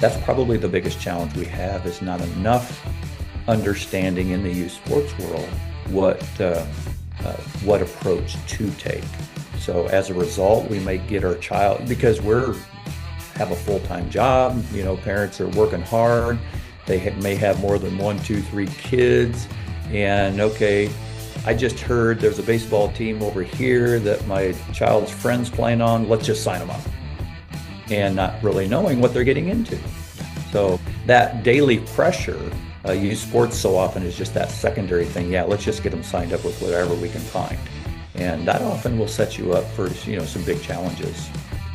That's probably the biggest challenge we have, is not enough understanding in the youth sports world what approach to take. So as a result, we may get our child, because have a full-time job, parents are working hard, they may have more than 1, 2, 3 kids, and okay, I just heard there's a baseball team over here that my child's friend's playing on, let's just sign them up. And not really knowing what they're getting into. So that daily pressure, youth sports so often is just that secondary thing. Yeah, let's just get them signed up with whatever we can find. And that often will set you up for, some big challenges,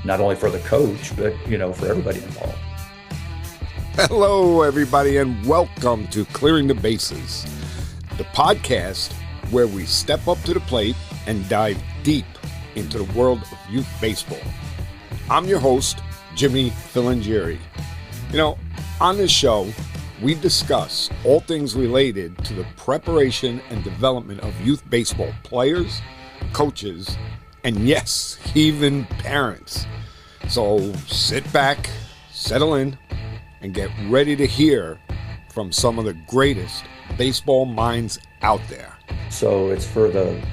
not only for the coach, but, for everybody involved. Hello, everybody, and welcome to Clearing the Bases, the podcast where we step up to the plate and dive deep into the world of youth baseball. I'm your host, Jimmy Filangieri. On this show, we discuss all things related to the preparation and development of youth baseball players, coaches, and yes, even parents. So sit back, settle in, and get ready to hear from some of the greatest baseball minds out there. So it's for the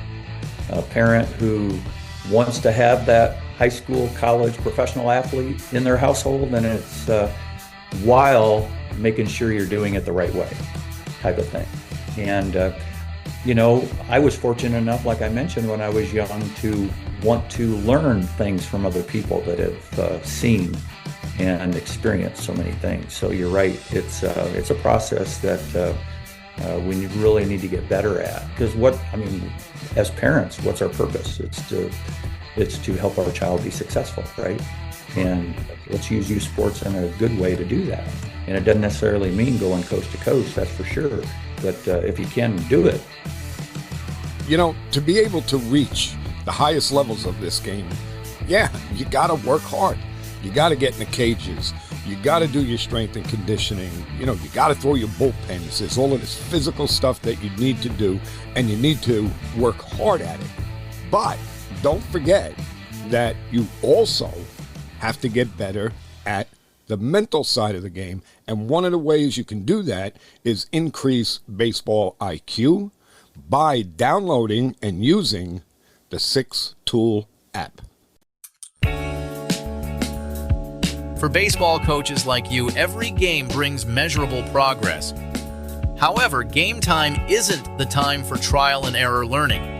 parent who wants to have that high school, college, professional athlete in their household, and it's while making sure you're doing it the right way type of thing. And, I was fortunate enough, like I mentioned, when I was young to want to learn things from other people that have seen and experienced so many things. So you're right, it's a process that we really need to get better at. Because as parents, what's our purpose? It's to help our child be successful, right? And let's use youth sports in a good way to do that. And it doesn't necessarily mean going coast to coast, that's for sure. But if you can do it. To be able to reach the highest levels of this game, you got to work hard. You got to get in the cages. You got to do your strength and conditioning. You got to throw your bullpens. There's all of this physical stuff that you need to do, and you need to work hard at it. But don't forget that you also have to get better at the mental side of the game. And one of the ways you can do that is increase baseball IQ by downloading and using the 6-Tool app. For baseball coaches like you, every game brings measurable progress. However, game time isn't the time for trial and error learning.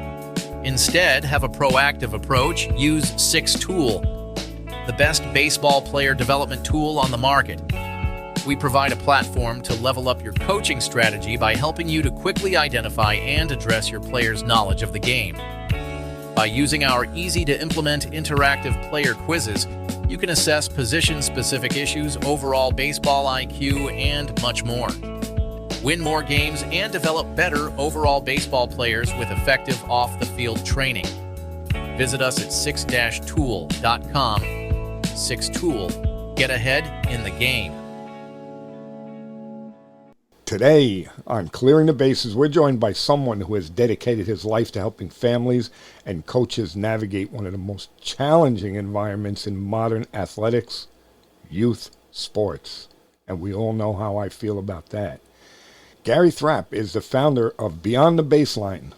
Instead, have a proactive approach. Use 6-Tool, the best baseball player development tool on the market. We provide a platform to level up your coaching strategy by helping you to quickly identify and address your players' knowledge of the game. By using our easy-to-implement interactive player quizzes, you can assess position-specific issues, overall baseball IQ, and much more. Win more games and develop better overall baseball players with effective off-the-field training. Visit us at 6-tool.com. 6-Tool. Get ahead in the game. Today, on Clearing the Bases, we're joined by someone who has dedicated his life to helping families and coaches navigate one of the most challenging environments in modern athletics, youth sports. And we all know how I feel about that. Gary Thrapp is the founder of Beyond the Baseline.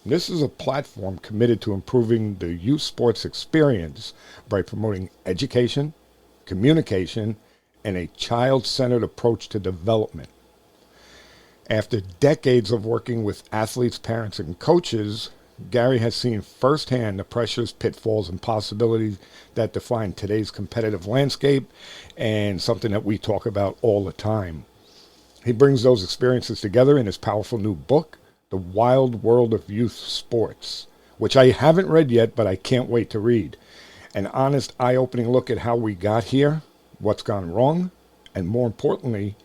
This is a platform committed to improving the youth sports experience by promoting education, communication, and a child-centered approach to development. After decades of working with athletes, parents, and coaches, Gary has seen firsthand the pressures, pitfalls, and possibilities that define today's competitive landscape, and something that we talk about all the time. He brings those experiences together in his powerful new book, The Wild World of Youth Sports, which I haven't read yet, but I can't wait to read. An honest, eye-opening look at how we got here, what's gone wrong, and more importantly,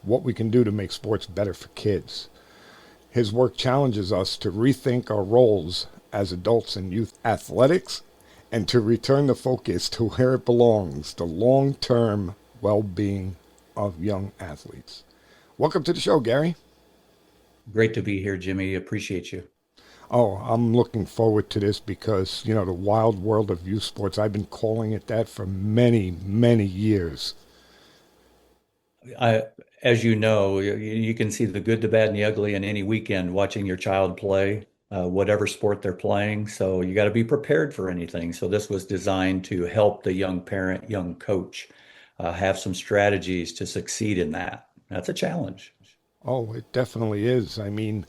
what we can do to make sports better for kids. His work challenges us to rethink our roles as adults in youth athletics and to return the focus to where it belongs, the long-term well-being of young athletes. Welcome to the show, Gary. Great to be here, Jimmy. Appreciate you. Oh, I'm looking forward to this because, the wild world of youth sports, I've been calling it that for many, many years. I, as you know, you can see the good, the bad, and the ugly in any weekend watching your child play, whatever sport they're playing. So you got to be prepared for anything. So this was designed to help the young parent, young coach, have some strategies to succeed in that. That's a challenge. Oh, it definitely is. I mean,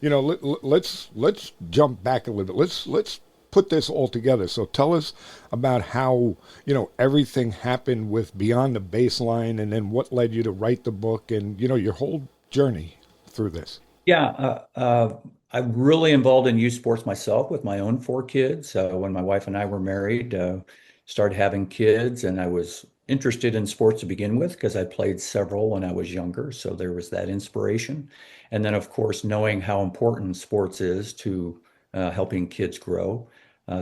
let's jump back a little bit. Let's put this all together. So tell us about how, everything happened with Beyond the Baseline, and then what led you to write the book, and your whole journey through this. Yeah, I'm really involved in youth sports myself with my own four kids. When my wife and I were married, started having kids, and I was interested in sports to begin with because I played several when I was younger. So there was that inspiration. And then, of course, knowing how important sports is to helping kids grow.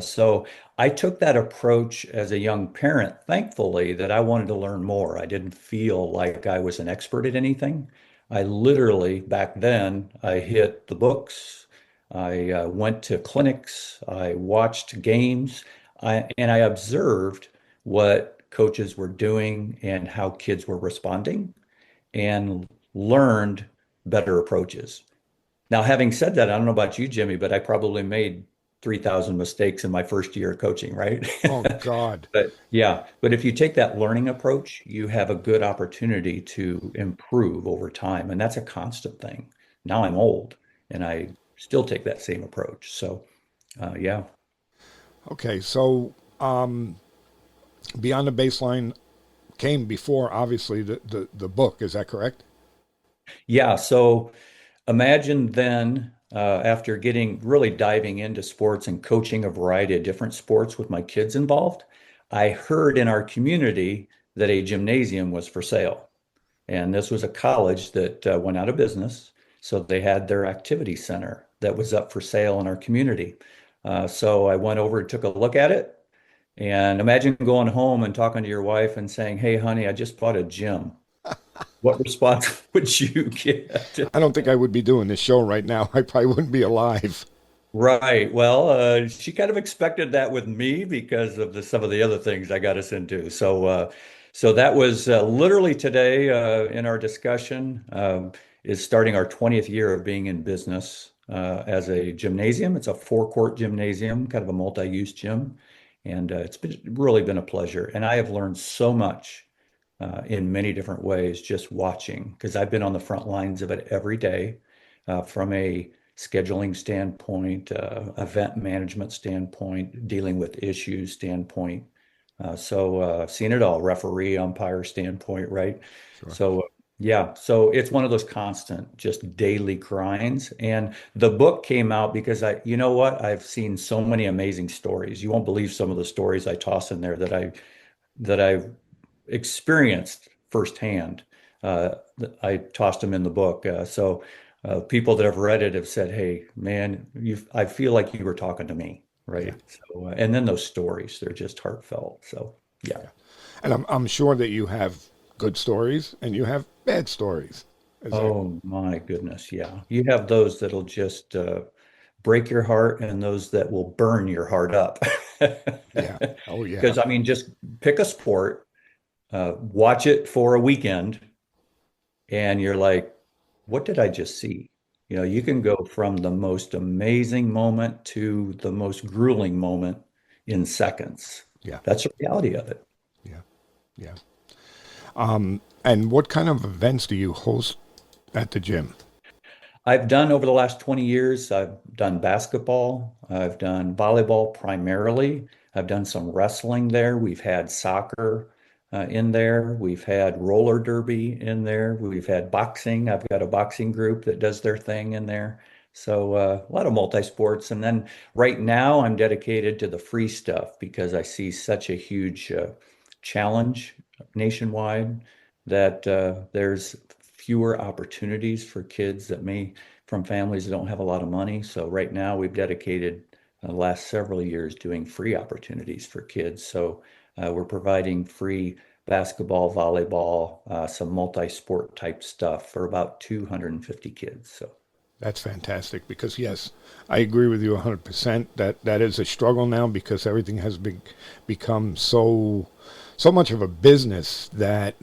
So I took that approach as a young parent, thankfully, that I wanted to learn more. I didn't feel like I was an expert at anything. I literally, back then, I hit the books. I went to clinics. I watched games. And I observed what coaches were doing and how kids were responding and learned better approaches. Now, having said that, I don't know about you, Jimmy, but I probably made 3,000 mistakes in my first year of coaching, right? Oh God. But yeah, but if you take that learning approach, you have a good opportunity to improve over time. And that's a constant thing. Now I'm old and I still take that same approach. So, yeah. Okay, so Beyond the Baseline came before, obviously, the book. Is that correct? Yeah. So imagine then, after getting really diving into sports and coaching a variety of different sports with my kids involved, I heard in our community that a gymnasium was for sale. And this was a college that went out of business. So they had their activity center that was up for sale in our community. So I went over and took a look at it. And imagine going home and talking to your wife and saying, "Hey, honey, I just bought a gym." What response would you get? I don't think I would be doing this show right now. I probably wouldn't be alive. Right. Well, she kind of expected that with me because of some of the other things I got us into. So that was literally today in our discussion is starting our 20th year of being in business as a gymnasium. It's a four-court gymnasium, kind of a multi-use gym, and really been a pleasure. And I have learned so much in many different ways just watching because I've been on the front lines of it every day from a scheduling standpoint, event management standpoint, dealing with issues standpoint. I've seen it all, referee, umpire standpoint, right? Sure. So yeah, so it's one of those constant, just daily grinds. And the book came out because you know what? I've seen so many amazing stories. You won't believe some of the stories I toss in there that I've experienced firsthand. I tossed them in the book. So people that have read it have said, "Hey, man, I feel like you were talking to me." Yeah. Right. So, and then those stories, they're just heartfelt. So, yeah. Yeah. And I'm sure that you have good stories and you have bad stories. Is that? Oh my goodness. Yeah. You have those that'll just break your heart and those that will burn your heart up. Yeah. Oh yeah. Because I mean, just pick a sport, watch it for a weekend, and you're like, what did I just see? You can go from the most amazing moment to the most grueling moment in seconds. Yeah. That's the reality of it. Yeah. Yeah. And what kind of events do you host at the gym? I've done over the last 20 years, I've done basketball, I've done volleyball primarily, I've done some wrestling there. We've had soccer in there. We've had roller derby in there. We've had boxing. I've got a boxing group that does their thing in there. So a lot of multi-sports. And then right now I'm dedicated to the free stuff because I see such a huge challenge nationwide that there's fewer opportunities for kids from families that don't have a lot of money. So right now we've dedicated the last several years doing free opportunities for kids. So we're providing free basketball, volleyball, some multi-sport type stuff for about 250 kids. So That's fantastic because yes, I agree with you 100% that that is a struggle now because everything has become so much of a business that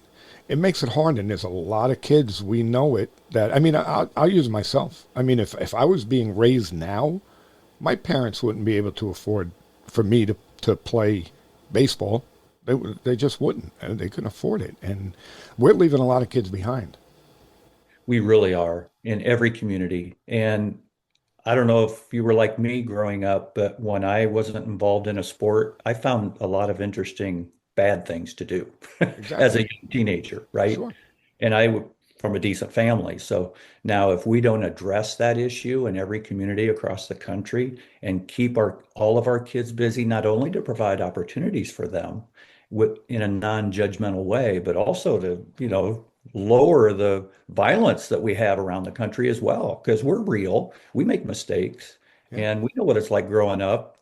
it makes it hard. And there's a lot of kids, we know it, that, I mean, I'll use myself. I mean, if I was being raised now, my parents wouldn't be able to afford for me to play baseball. They just wouldn't. And they couldn't afford it. And we're leaving a lot of kids behind. We really are in every community. And I don't know if you were like me growing up, but when I wasn't involved in a sport, I found a lot of interesting bad things to do as a Exactly. young teenager, right? Sure. And from a decent family. So now if we don't address that issue in every community across the country and keep our all of our kids busy, not only to provide opportunities for them in a non-judgmental way, but also to, lower the violence that we have around the country as well, because we're real, we make mistakes, Yeah. and we know what it's like growing up.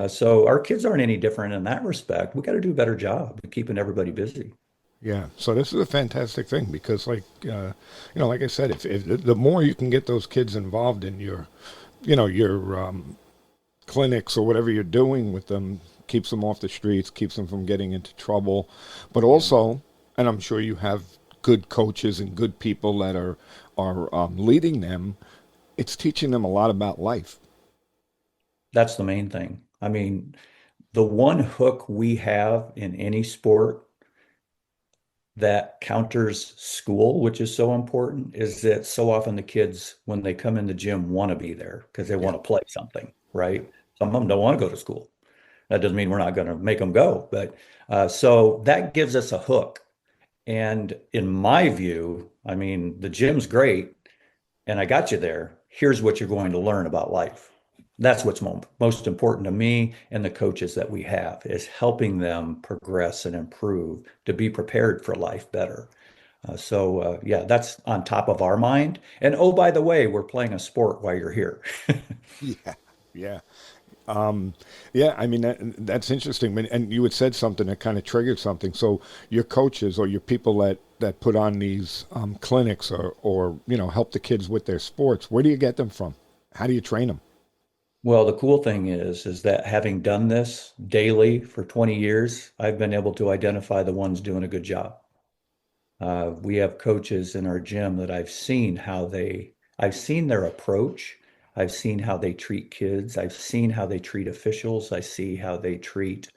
So our kids aren't any different in that respect. We got to do a better job of keeping everybody busy. Yeah. So this is a fantastic thing because, like I said, if the more you can get those kids involved in your clinics or whatever you're doing with them, keeps them off the streets, keeps them from getting into trouble. But Yeah, also, and I'm sure you have good coaches and good people that are leading them. It's teaching them a lot about life. that's the main thing. I mean, the one hook we have in any sport that counters school, which is so important, is that so often the kids, when they come in the gym, want to be there because they Yeah. want to play something, Yeah. right? Some of them don't want to go to school. That doesn't mean we're not going to make them go, but so that gives us a hook. And in my view, I mean, the gym's great, and I got you there. Here's what you're going to learn about life. That's what's most important to me and the coaches that we have is helping them progress and improve to be prepared for life better. Yeah, that's on top of our mind. And oh, by the way, we're playing a sport while you're here. Yeah. Yeah. Yeah, I mean that's interesting. And you had said something that kind of triggered something. So your coaches or your people that put on these clinics or help the kids with their sports, where do you get them from? How do you train them? Well, the cool thing is that having done this daily for 20 years, I've been able to identify the ones doing a good job. We have coaches in our gym that I've seen their approach. I've seen how they treat kids. I've seen how they treat officials. I see how they treat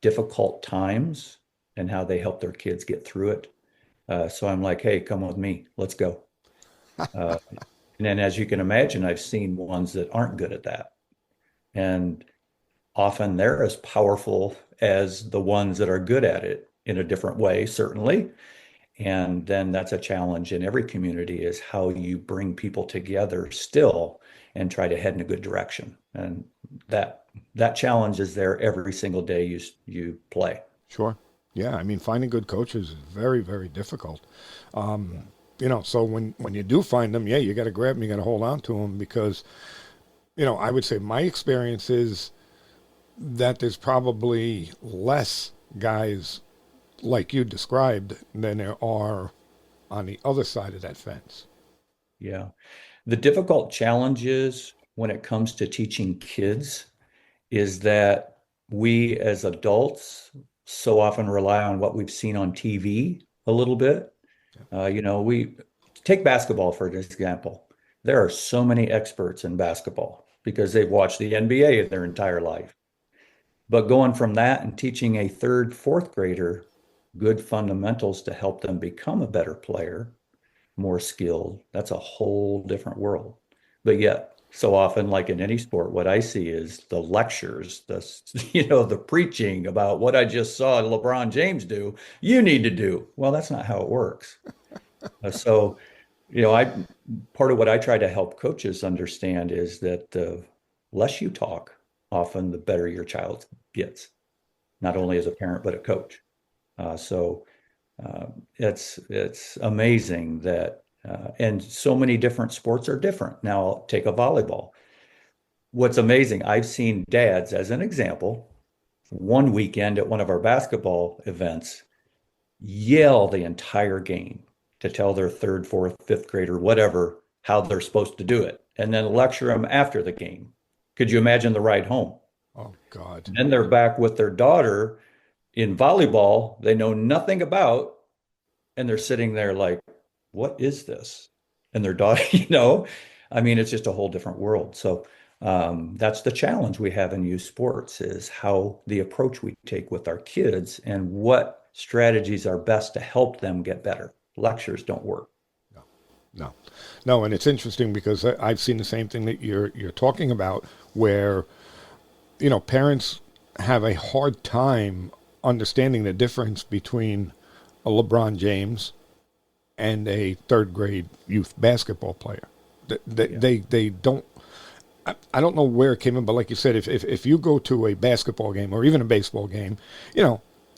difficult times and how they help their kids get through it. So I'm like, hey, come with me. Let's go. Uh, and then, as you can imagine, I've seen ones that aren't good at that. And often they're as powerful as the ones that are good at it in a different way, certainly. And then that's a challenge in every community is how you bring people together still and try to head in a good direction. And that that challenge is there every single day you play. Sure. Yeah, I mean finding good coaches is very, very difficult. Yeah. So when you do find them, yeah, you got to grab them, you got to hold on to them because I would say my experience is that there's probably less guys like you described than there are on the other side of that fence. Yeah. The difficult challenges when it comes to teaching kids is that we as adults so often rely on what we've seen on TV a little bit. We take basketball for example. There are so many experts in basketball because they've watched the NBA their entire life. But going from that and teaching a third, fourth grader good fundamentals to help them become a better player, more skilled, that's a whole different world. But yet, so often, like in any sport, what I see is the lectures, the preaching about what I just saw LeBron James do, you need to do. Well, that's not how it works. So, I part of what I try to help coaches understand is that the less you talk, often the better your child gets, not only as a parent but a coach. So it's amazing that and so many different sports are different. Now, I'll take a volleyball. What's amazing, I've seen dads, as an example, one weekend at one of our basketball events, yell the entire game to tell their third, fourth, fifth grader, whatever, how they're supposed to do it, and then lecture them after the game. Could you imagine the ride home? Oh God. Then they're back with their daughter in volleyball they know nothing about, and they're sitting there like, what is this? And their daughter, I mean, it's just a whole different world. So that's the challenge we have in youth sports is how the approach we take with our kids and what strategies are best to help them get better. Lectures don't work. No, no, and it's interesting because I've seen the same thing that you're talking about, where parents have a hard time understanding the difference between a LeBron James and a third grade youth basketball player. They don't. I don't know where it came in, but like you said, if you go to a basketball game or even a baseball game,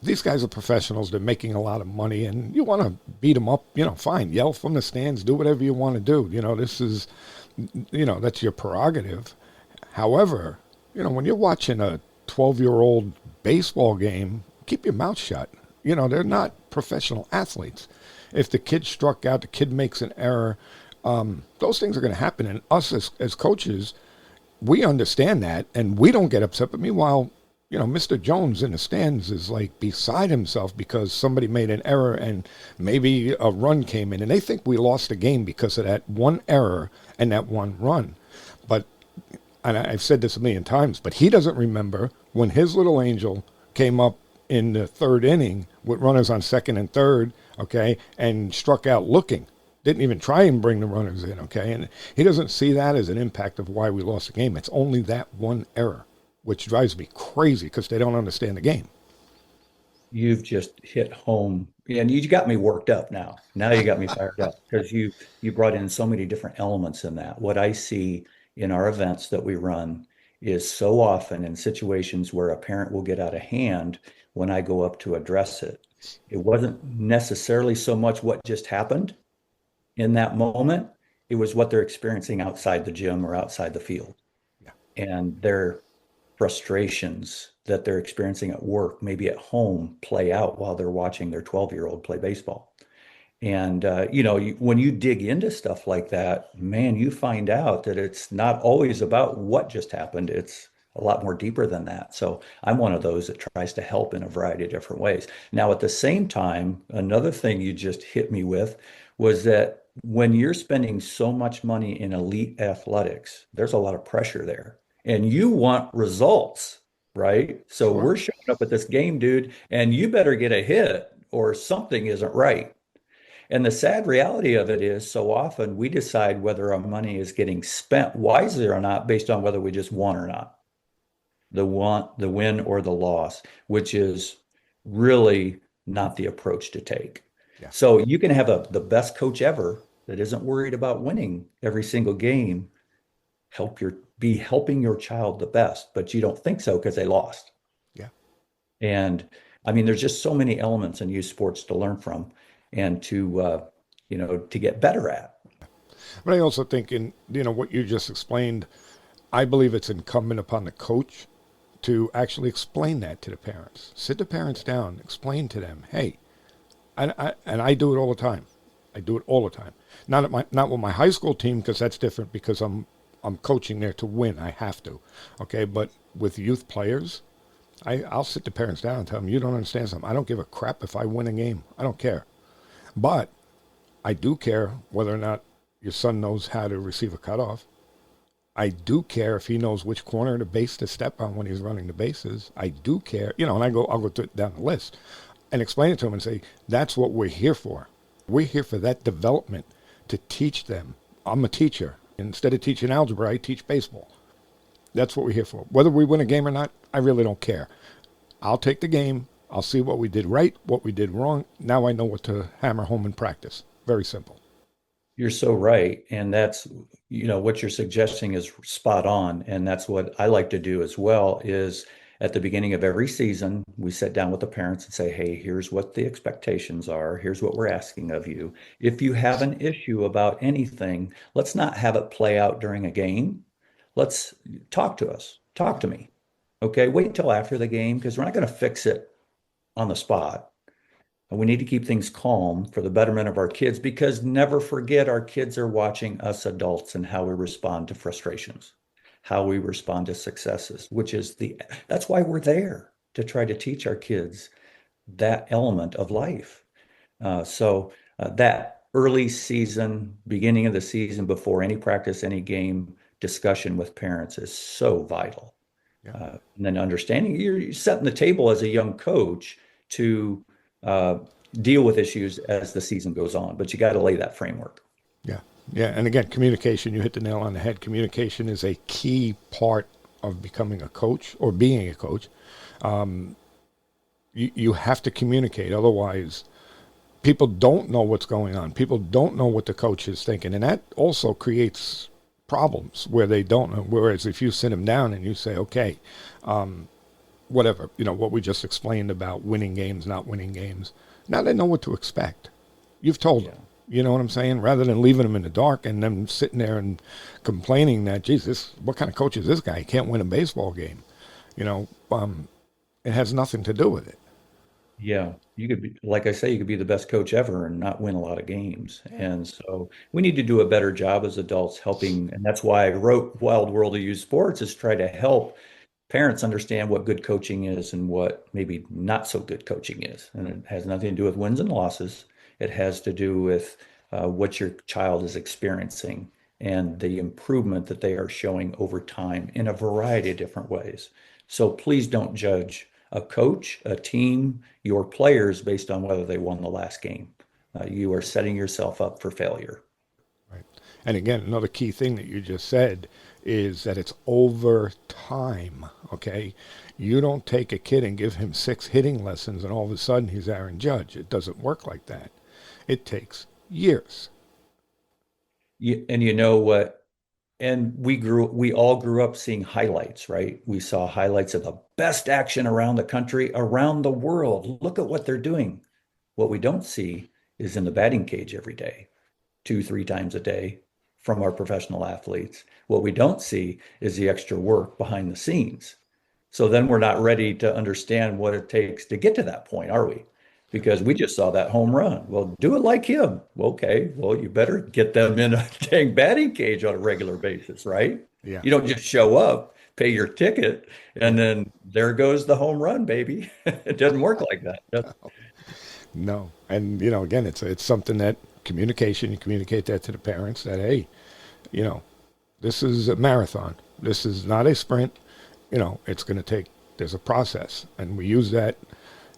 these guys are professionals. They're making a lot of money, and you want to beat them up. Fine, yell from the stands, do whatever you want to do. This is, that's your prerogative. However, when you're watching a 12-year-old baseball game, keep your mouth shut. They're not professional athletes. If the kid struck out, the kid makes an error, those things are going to happen. And us as coaches, we understand that, and we don't get upset. But meanwhile, Mr. Jones in the stands is like beside himself because somebody made an error and maybe a run came in, and they think we lost the game because of that one error and that one run. But, and I've said this a million times, but he doesn't remember when his little angel came up in the third inning with runners on second and third, okay, and struck out looking. Didn't even try and bring the runners in, okay? And he doesn't see that as an impact of why we lost the game. It's only that one error, which drives me crazy because they don't understand the game. You've just hit home, and you got me worked up now. Now you got me fired up because you brought in so many different elements in that. What I see in our events that we run is so often in situations where a parent will get out of hand when I go up to address it. It wasn't necessarily so much what just happened in that moment. It was what they're experiencing outside the gym or outside the field. Yeah. And their frustrations that they're experiencing at work, maybe at home, play out while they're watching their 12-year-old play baseball. And, when you dig into stuff like that, man, you find out that it's not always about what just happened. It's a lot more deeper than that. So I'm one of those that tries to help in a variety of different ways. Now, at the same time, another thing you just hit me with was that when you're spending so much money in elite athletics, there's a lot of pressure there. And you want results, right? So Sure. we're showing up at this game, dude, and you better get a hit or something isn't right. And the sad reality of it is so often we decide whether our money is getting spent wisely or not based on whether we just won or not. The win or the loss, which is really not the approach to take. Yeah. So you can have the best coach ever that isn't worried about winning every single game, be helping your child the best, but you don't think so because they lost. Yeah. And I mean, there's just so many elements in youth sports to learn from and to get better at. But I also think in, what you just explained, I believe it's incumbent upon the coach to actually explain that to the parents. Sit the parents down, explain to them, hey, and I do it all the time. I do it all the time. Not with my high school team because that's different because I'm coaching there to win. I have to, okay. But with youth players, I'll sit the parents down and tell them, you don't understand something. I don't give a crap if I win a game. I don't care. But I do care whether or not your son knows how to receive a cutoff. I do care if he knows which corner of the base to step on when he's running the bases. I do care, and I'll go down the list and explain it to him and say, that's what we're here for. We're here for that development to teach them. I'm a teacher. Instead of teaching algebra, I teach baseball. That's what we're here for. Whether we win a game or not, I really don't care. I'll take the game. I'll see what we did right, what we did wrong. Now I know what to hammer home in practice. Very simple. You're so right. And that's, what you're suggesting is spot on. And that's what I like to do as well is at the beginning of every season, we sit down with the parents and say, hey, here's what the expectations are. Here's what we're asking of you. If you have an issue about anything, let's not have it play out during a game. Let's talk to us. Talk to me. Okay. Wait till after the game because we're not going to fix it on the spot. And we need to keep things calm for the betterment of our kids because never forget our kids are watching us adults and how we respond to frustrations, how we respond to successes, that's why we're there to try to teach our kids that element of life. That early season, beginning of the season, before any practice, any game, discussion with parents is so vital. Yeah. And then understanding you're setting the table as a young coach to uh, deal with issues as the season goes on, but you got to lay that framework. Yeah. Yeah. And again, communication, you hit the nail on the head. Communication is a key part of becoming a coach or being a coach. You have to communicate. Otherwise, people don't know what's going on. People don't know what the coach is thinking. And that also creates problems where they don't know. Whereas if you sit them down and you say, okay, whatever, what we just explained about winning games, not winning games, now they know what to expect. You've told them. You know what I'm saying? Rather than leaving them in the dark and them sitting there and complaining that, geez, what kind of coach is this guy? He can't win a baseball game. You know, it has nothing to do with it. Yeah, you could be, like I say, you could be the best coach ever and not win a lot of games. And so we need to do a better job as adults helping. And that's why I wrote Wild World of Youth Sports, is try to help parents understand what good coaching is and what maybe not so good coaching is. And it has nothing to do with wins and losses. It has to do with what your child is experiencing and the improvement that they are showing over time in a variety of different ways. So please don't judge a coach, a team, your players based on whether they won the last game. You are setting yourself up for failure. Right. And again, another key thing that you just said is that it's over time. Okay. You don't take a kid and give him 6 hitting lessons and all of a sudden he's Aaron Judge. It doesn't work like that. It takes years. And you know what? And we all grew up seeing highlights, right? We saw highlights of the best action around the country, around the world. Look at what they're doing. What we don't see is in the batting cage every day, 2, 3 times a day from our professional athletes. What we don't see is the extra work behind the scenes. So then we're not ready to understand what it takes to get to that point, are we? Because we just saw that home run. Well, do it like him. Okay, well, you better get them in a dang batting cage on a regular basis, right? Yeah. You don't just show up, pay your ticket, and then there goes the home run, baby. It doesn't work like that. No. And, again, it's something that communication, you communicate that to the parents that, hey, you know, this is a marathon. This is not a sprint. It's going to take, there's a process. And we use that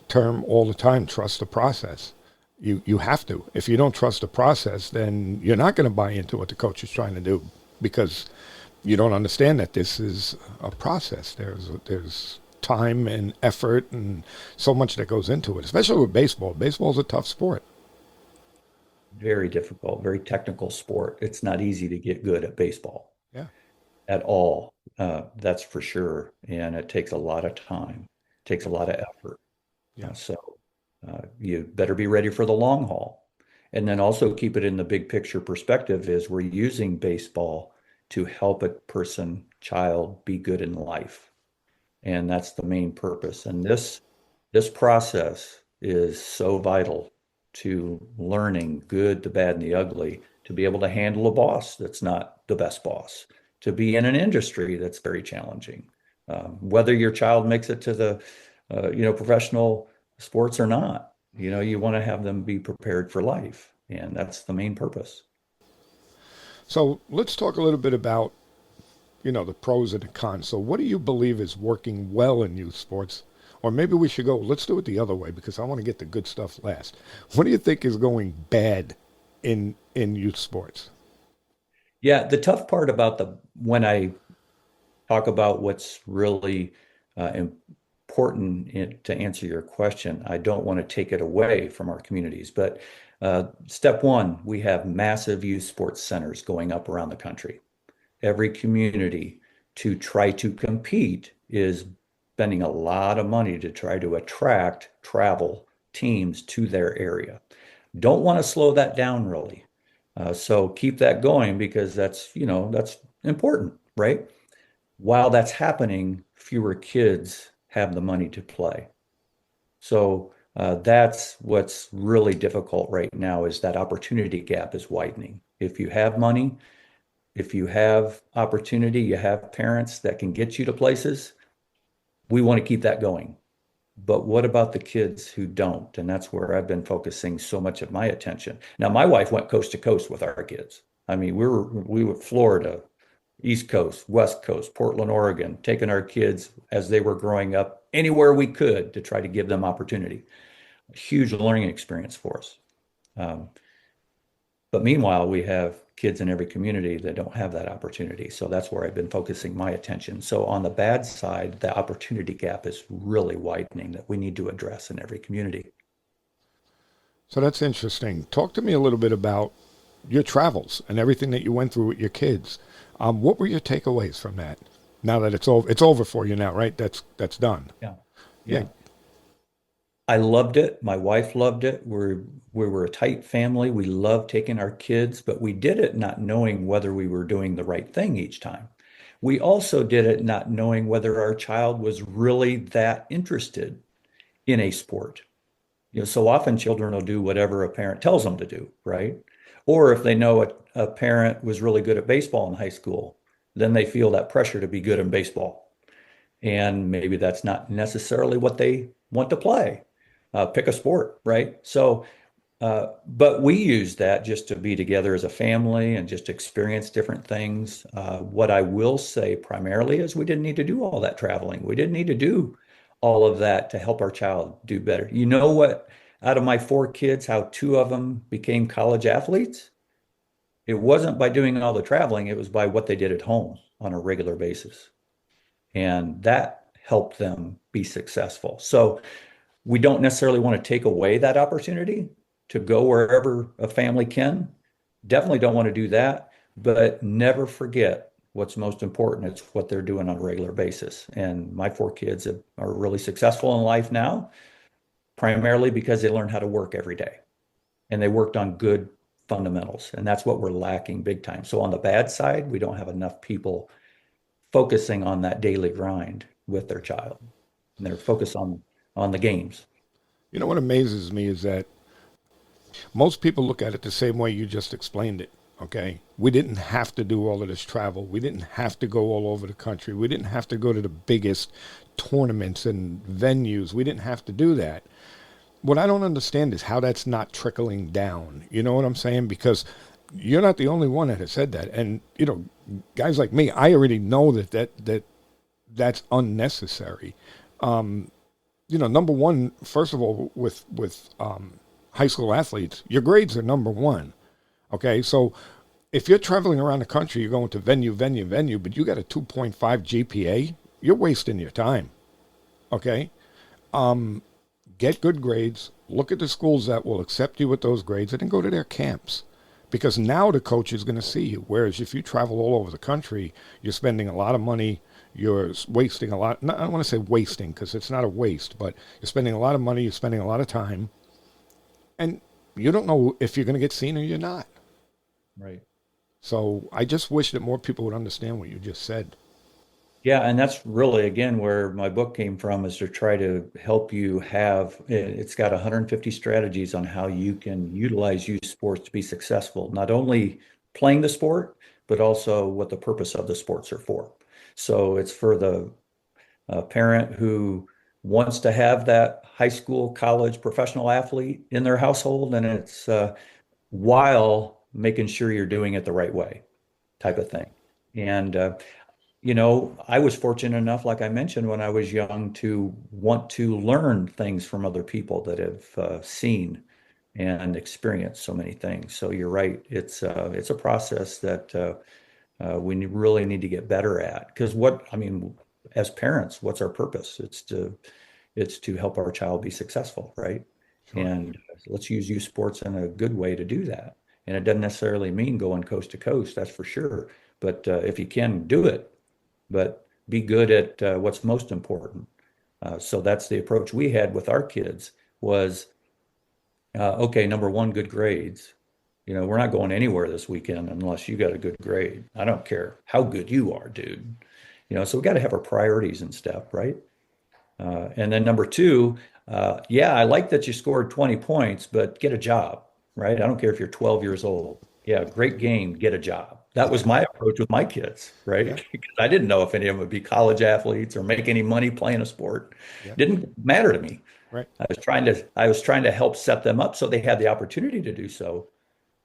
term all the time, trust the process. You have to. If you don't trust the process, then you're not going to buy into what the coach is trying to do because you don't understand that this is a process. There's time and effort and so much that goes into it, especially with baseball. Baseball's a tough sport. Very difficult, very technical sport. It's not easy to get good at baseball Yeah. at all. That's for sure. And it takes a lot of time, takes a lot of effort. Yeah. You better be ready for the long haul. And then also keep it in the big picture perspective is we're using baseball to help a person, child be good in life. And that's the main purpose. And this process is so vital to learning good, the bad, and the ugly, to be able to handle a boss that's not the best boss, to be in an industry that's very challenging. Whether your child makes it to the professional sports or not, you want to have them be prepared for life. And that's the main purpose. So let's talk a little bit about, the pros and the cons. So what do you believe is working well in youth sports? Or maybe we should let's do it the other way because I want to get the good stuff last. What do you think is going bad in youth sports? Yeah, the tough part about when I talk about what's really important to answer your question, I don't want to take it away from our communities. But step one, we have massive youth sports centers going up around the country. Every community to try to compete is spending a lot of money to try to attract travel teams to their area. Don't want to slow that down really. So keep that going because that's important, right? While that's happening, fewer kids have the money to play. So that's what's really difficult right now is that opportunity gap is widening. If you have money, if you have opportunity, you have parents that can get you to places, we want to keep that going. But what about the kids who don't? And that's where I've been focusing so much of my attention. Now, my wife went coast to coast with our kids. I mean, we were Florida, East Coast, West Coast, Portland, Oregon, taking our kids as they were growing up anywhere we could to try to give them opportunity. A huge learning experience for us. Um, but meanwhile, we have kids in every community that don't have that opportunity. So that's where I've been focusing my attention. So on the bad side, the opportunity gap is really widening that we need to address in every community. So that's interesting. Talk to me a little bit about your travels and everything that you went through with your kids. What were your takeaways from that? Now that it's over for you now, right? That's done. Yeah. Yeah. Yeah. I loved it. My wife loved it. We were a tight family. We loved taking our kids, but we did it not knowing whether we were doing the right thing each time. We also did it not knowing whether our child was really that interested in a sport. So often children will do whatever a parent tells them to do, right? Or if they know a parent was really good at baseball in high school, then they feel that pressure to be good in baseball. And maybe that's not necessarily what they want to play. Pick a sport, right? So, but we use that just to be together as a family and just experience different things. What I will say primarily is we didn't need to do all that traveling. We didn't need to do all of that to help our child do better. You know what? Out of my four kids, how two of them became college athletes? It wasn't by doing all the traveling, it was by what they did at home on a regular basis. And that helped them be successful. So we don't necessarily want to take away that opportunity to go wherever a family can. Definitely don't want to do that, but never forget what's most important. It's what they're doing on a regular basis. And my four kids are really successful in life now, primarily because they learned how to work every day and they worked on good fundamentals. And that's what we're lacking big time. So on the bad side, we don't have enough people focusing on that daily grind with their child. And they're focused on the games. You know what amazes me is that most people look at it the same way you just explained it. Okay. We didn't have to do all of this travel. We didn't have to go all over the country. We didn't have to go to the biggest tournaments and venues. We didn't have to do that. What I don't understand is how that's not trickling down. You know what I'm saying? Because you're not the only one that has said that. And, guys like me, I already know that's unnecessary. Number one, first of all, with high school athletes, your grades are number one. Okay, so if you're traveling around the country, you're going to venue, but you got a 2.5 GPA, you're wasting your time. Okay, get good grades, look at the schools that will accept you with those grades, and then go to their camps. Because now the coach is going to see you. Whereas if you travel all over the country, you're spending a lot of money, you're wasting a lot. I don't want to say wasting because it's not a waste, but you're spending a lot of money, you're spending a lot of time, and you don't know if you're going to get seen or you're not. Right. So I just wish that more people would understand what you just said. Yeah, and that's really again where my book came from is to try to help you it's got 150 strategies on how you can utilize youth sports to be successful, not only playing the sport, but also what the purpose of the sports are for. So it's for the parent who wants to have that high school, college, professional athlete in their household, and it's while making sure you're doing it the right way type of thing. And I was fortunate enough, like I mentioned, when I was young to want to learn things from other people that have seen and experienced so many things. So you're right. It's a process that really need to get better at. Because as parents, what's our purpose? It's to help our child be successful, right? Sure. And let's use youth sports in a good way to do that. And it doesn't necessarily mean going coast to coast, that's for sure. But if you can, do it. But be good at what's most important. So that's the approach we had with our kids was, okay, number one, good grades. We're not going anywhere this weekend unless you got a good grade. I don't care how good you are, dude. So we got to have our priorities in step, right? And then number two, yeah, I like that you scored 20 points, but get a job, right? I don't care if you're 12 years old. Yeah, great game, get a job. That was my approach with my kids, right? Yeah, Because I didn't know if any of them would be college athletes or make any money playing a sport. yeah, Didn't matter to me. right. I was trying to help set them up so they had the opportunity to do so.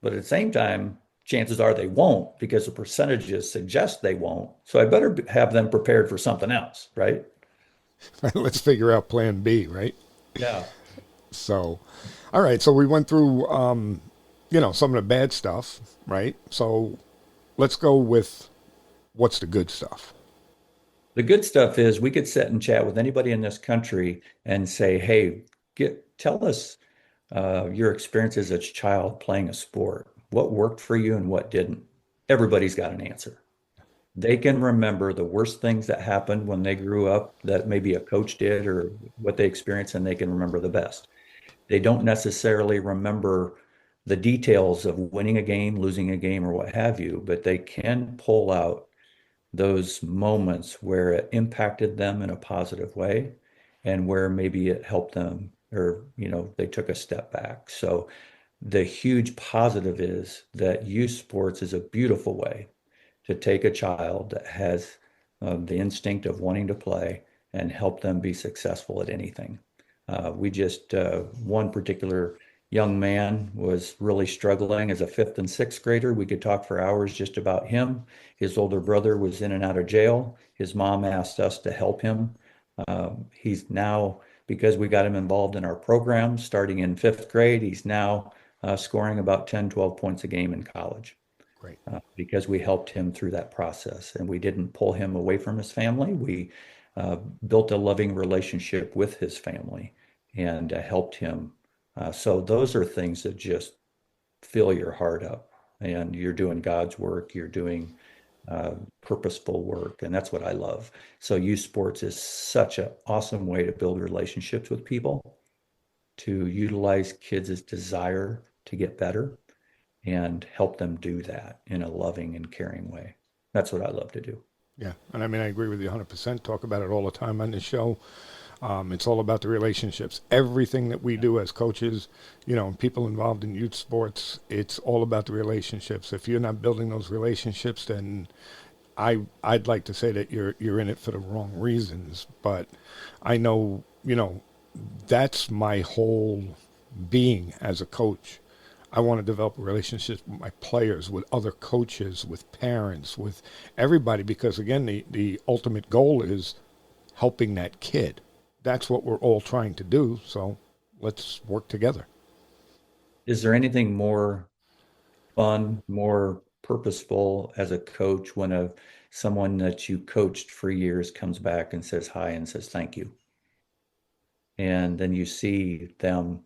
But at the same time, chances are they won't because the percentages suggest they won't. So I better have them prepared for something else, right? Let's figure out plan B, right? Yeah. So, all right. So we went through, some of the bad stuff, right? So let's go with what's the good stuff. The good stuff is we could sit and chat with anybody in this country and say, hey, tell us your experience as a child playing a sport. What worked for you and what didn't? Everybody's got an answer. They can remember the worst things that happened when they grew up that maybe a coach did or what they experienced, and they can remember the best. They don't necessarily remember the details of winning a game, losing a game, or what have you, but they can pull out those moments where it impacted them in a positive way and where maybe it helped them or, they took a step back. So the huge positive is that youth sports is a beautiful way to take a child that has the instinct of wanting to play and help them be successful at anything. We just, one particular young man was really struggling as a fifth and sixth grader. We could talk for hours just about him. His older brother was in and out of jail. His mom asked us to help him. He's now, because we got him involved in our program starting in fifth grade, he's now scoring about 10, 12 points a game in college Great. because we helped him through that process and we didn't pull him away from his family. We built a loving relationship with his family and helped him. So those are things that just fill your heart up and you're doing God's work, you're doing purposeful work, and that's what I love. So youth sports is such an awesome way to build relationships with people, to utilize kids' desire to get better and help them do that in a loving and caring way. That's what I love to do. Yeah. And I mean, I agree with you 100%. Talk about it all the time on this show. It's all about the relationships. Everything that we do as coaches, and people involved in youth sports, it's all about the relationships. If you're not building those relationships, then I'd like to say that you're in it for the wrong reasons. But I know, that's my whole being as a coach. I want to develop relationships with my players, with other coaches, with parents, with everybody, because again, the ultimate goal is helping that kid. That's what we're all trying to do. So let's work together. Is there anything more fun, more purposeful as a coach when someone that you coached for years comes back and says hi and says thank you? And then you see them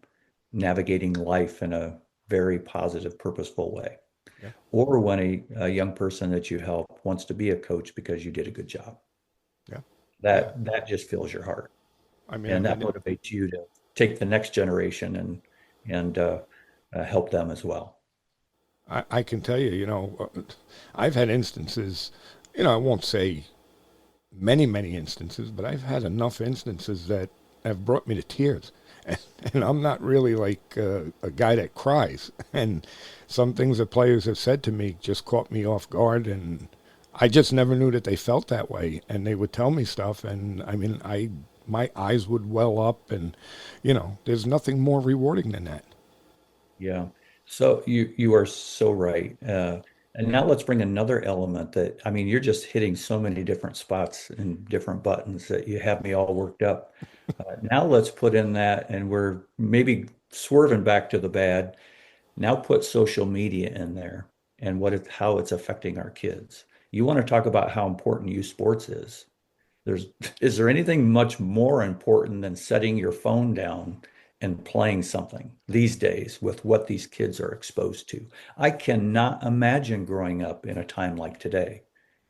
navigating life in a very positive, purposeful way. Yeah. Or when a young person that you help wants to be a coach because you did a good job. Yeah. Yeah. That just fills your heart. I mean, And that motivates you to take the next generation and help them as well. I can tell you, I've had instances, I won't say many, many instances, but I've had enough instances that have brought me to tears. And I'm not really like a guy that cries. And some things that players have said to me just caught me off guard. And I just never knew that they felt that way. And they would tell me stuff. And I mean, my eyes would well up. And, there's nothing more rewarding than that. Yeah. So you are so right. And now let's bring another element that, I mean, you're just hitting so many different spots and different buttons that you have me all worked up. Now let's put in that, and we're maybe swerving back to the bad. Now put social media in there and how it's affecting our kids. You want to talk about how important youth sports is. Is there anything much more important than setting your phone down and playing something these days with what these kids are exposed to? I cannot imagine growing up in a time like today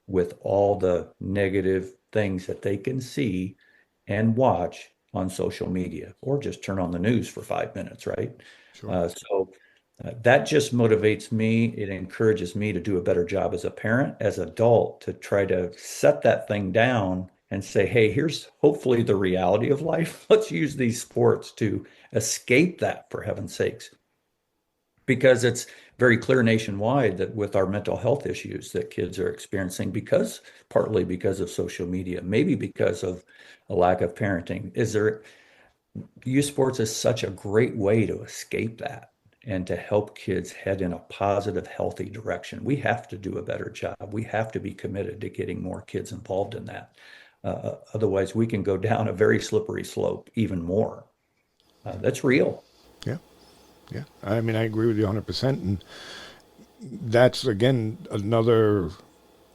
with all the negative things that they can see and watch on social media or just turn on the news for 5 minutes, right? Sure. That just motivates me. It encourages me to do a better job as a parent, as an adult, to try to set that thing down and say, hey, here's hopefully the reality of life. Let's use these sports to escape that, for heaven's sakes. because it's very clear nationwide that with our mental health issues that kids are experiencing because partly because of social media, maybe because of a lack of parenting, is there youth sports is such a great way to escape that and to help kids head in a positive, healthy direction. We have to do a better job. We have to be committed to getting more kids involved in that. Otherwise, we can go down a very slippery slope even more. That's real. Yeah, yeah. I mean, I agree with you 100%. And that's, again, another,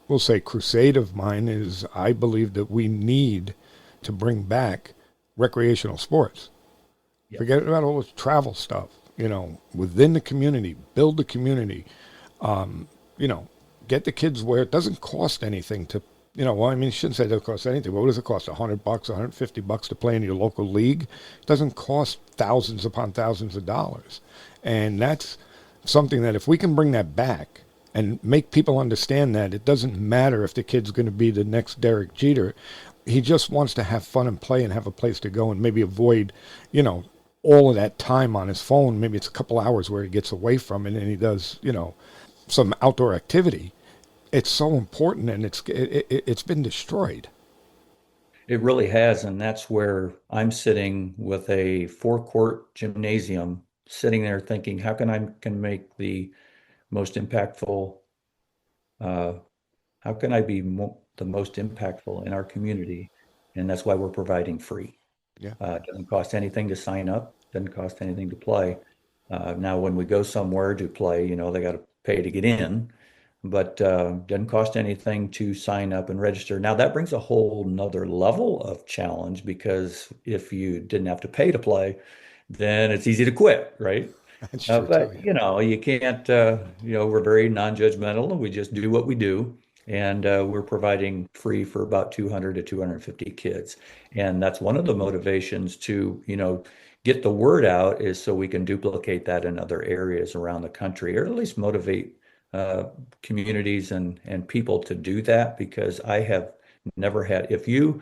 we'll say, crusade of mine is I believe that we need to bring back recreational sports. Yep. Forget about all this travel stuff, within the community, build the community, you know, get the kids where it doesn't cost anything to, well, I mean, you shouldn't say it doesn't cost anything. What does it cost? $100, $150 to play in your local league? It doesn't cost thousands upon thousands of dollars. And that's something that if we can bring that back and make people understand that it doesn't matter if the kid's going to be the next Derek Jeter, he just wants to have fun and play and have a place to go and maybe avoid, all of that time on his phone. Maybe it's a couple hours where he gets away from it and he does, some outdoor activity. It's so important, and it's been destroyed. It really has, and that's where I'm sitting with a four-court gymnasium, sitting there thinking, how can make the most impactful, uh, how can I be the most impactful in our community? And that's why we're providing free. Yeah. It doesn't cost anything to sign up, doesn't cost anything to play. Now, when we go somewhere to play, they got to pay to get in, but doesn't cost anything to sign up and register. Now, that brings a whole nother level of challenge because if you didn't have to pay to play, then it's easy to quit, right? That's true too. But you can't. We're very non-judgmental, and we just do what we do. And we're providing free for about 200 to 250 kids, and that's one of the motivations to get the word out is so we can duplicate that in other areas around the country, or at least motivate communities and people to do that. Because I have never had if you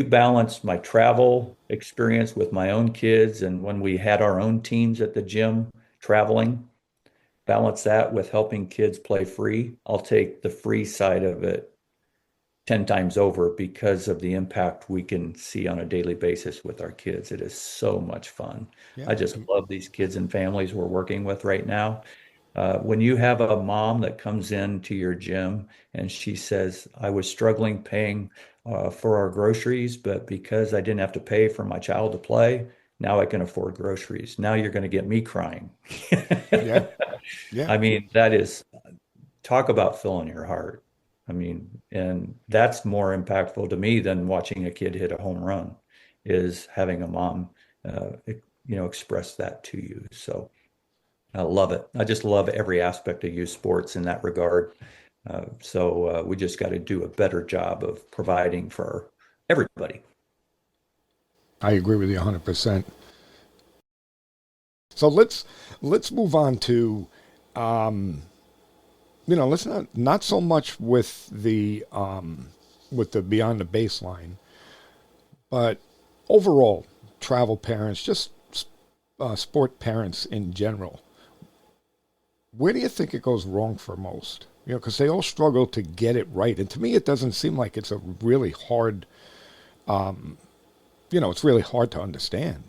balance my travel experience with my own kids and when we had our own teams at the gym traveling, balance that with helping kids play free, I'll take the free side of it 10 times over because of the impact we can see on a daily basis with our kids. It is so much fun. Yeah. I just love these kids and families we're working with right now. When you have a mom that comes into your gym and she says, I was struggling paying for our groceries, but because I didn't have to pay for my child to play, now I can afford groceries. Now you're going to get me crying. Yeah. Yeah. I mean, that is talk about filling your heart. I mean, and that's more impactful to me than watching a kid hit a home run, is having a mom, express that to you. So I love it. I just love every aspect of youth sports in that regard. So we just got to do a better job of providing for everybody. I agree with you 100%. So let's move on to let's not so much with the beyond the baseline, but overall travel parents, just sport parents in general. Where do you think it goes wrong for most? Because they all struggle to get it right, and to me, it doesn't seem like it's a really hard. It's really hard to understand.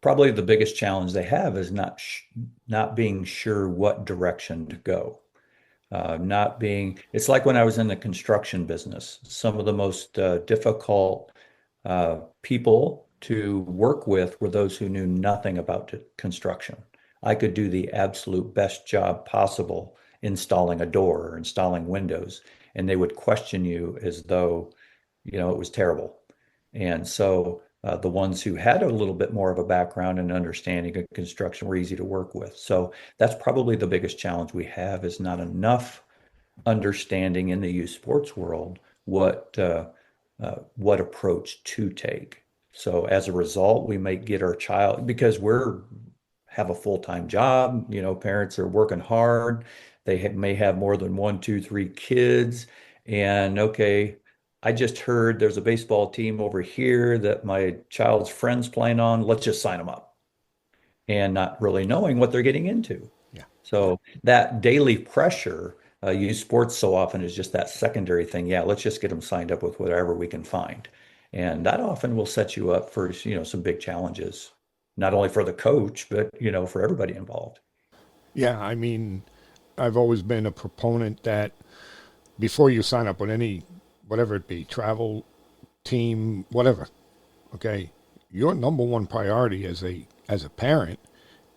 Probably the biggest challenge they have is not being sure what direction to go. Not being, it's like when I was in the construction business, some of the most difficult people to work with were those who knew nothing about construction. I could do the absolute best job possible installing a door or installing windows, and they would question you as though, it was terrible. And so the ones who had a little bit more of a background and understanding of construction were easy to work with. So that's probably the biggest challenge we have is not enough understanding in the youth sports world what approach to take. So as a result, we may get our child because we're have a full-time job. Parents are working hard. They may have more than one, two, three kids. And okay, I just heard there's a baseball team over here that my child's friend's playing on. Let's just sign them up. and not really knowing what they're getting into. Yeah. So that daily pressure, you use sports so often is just that secondary thing. Yeah, let's just get them signed up with whatever we can find. And that often will set you up for, some big challenges, not only for the coach, but, for everybody involved. Yeah. I mean, I've always been a proponent that before you sign up with any, whatever it be, travel, team, whatever, okay, your number one priority as a parent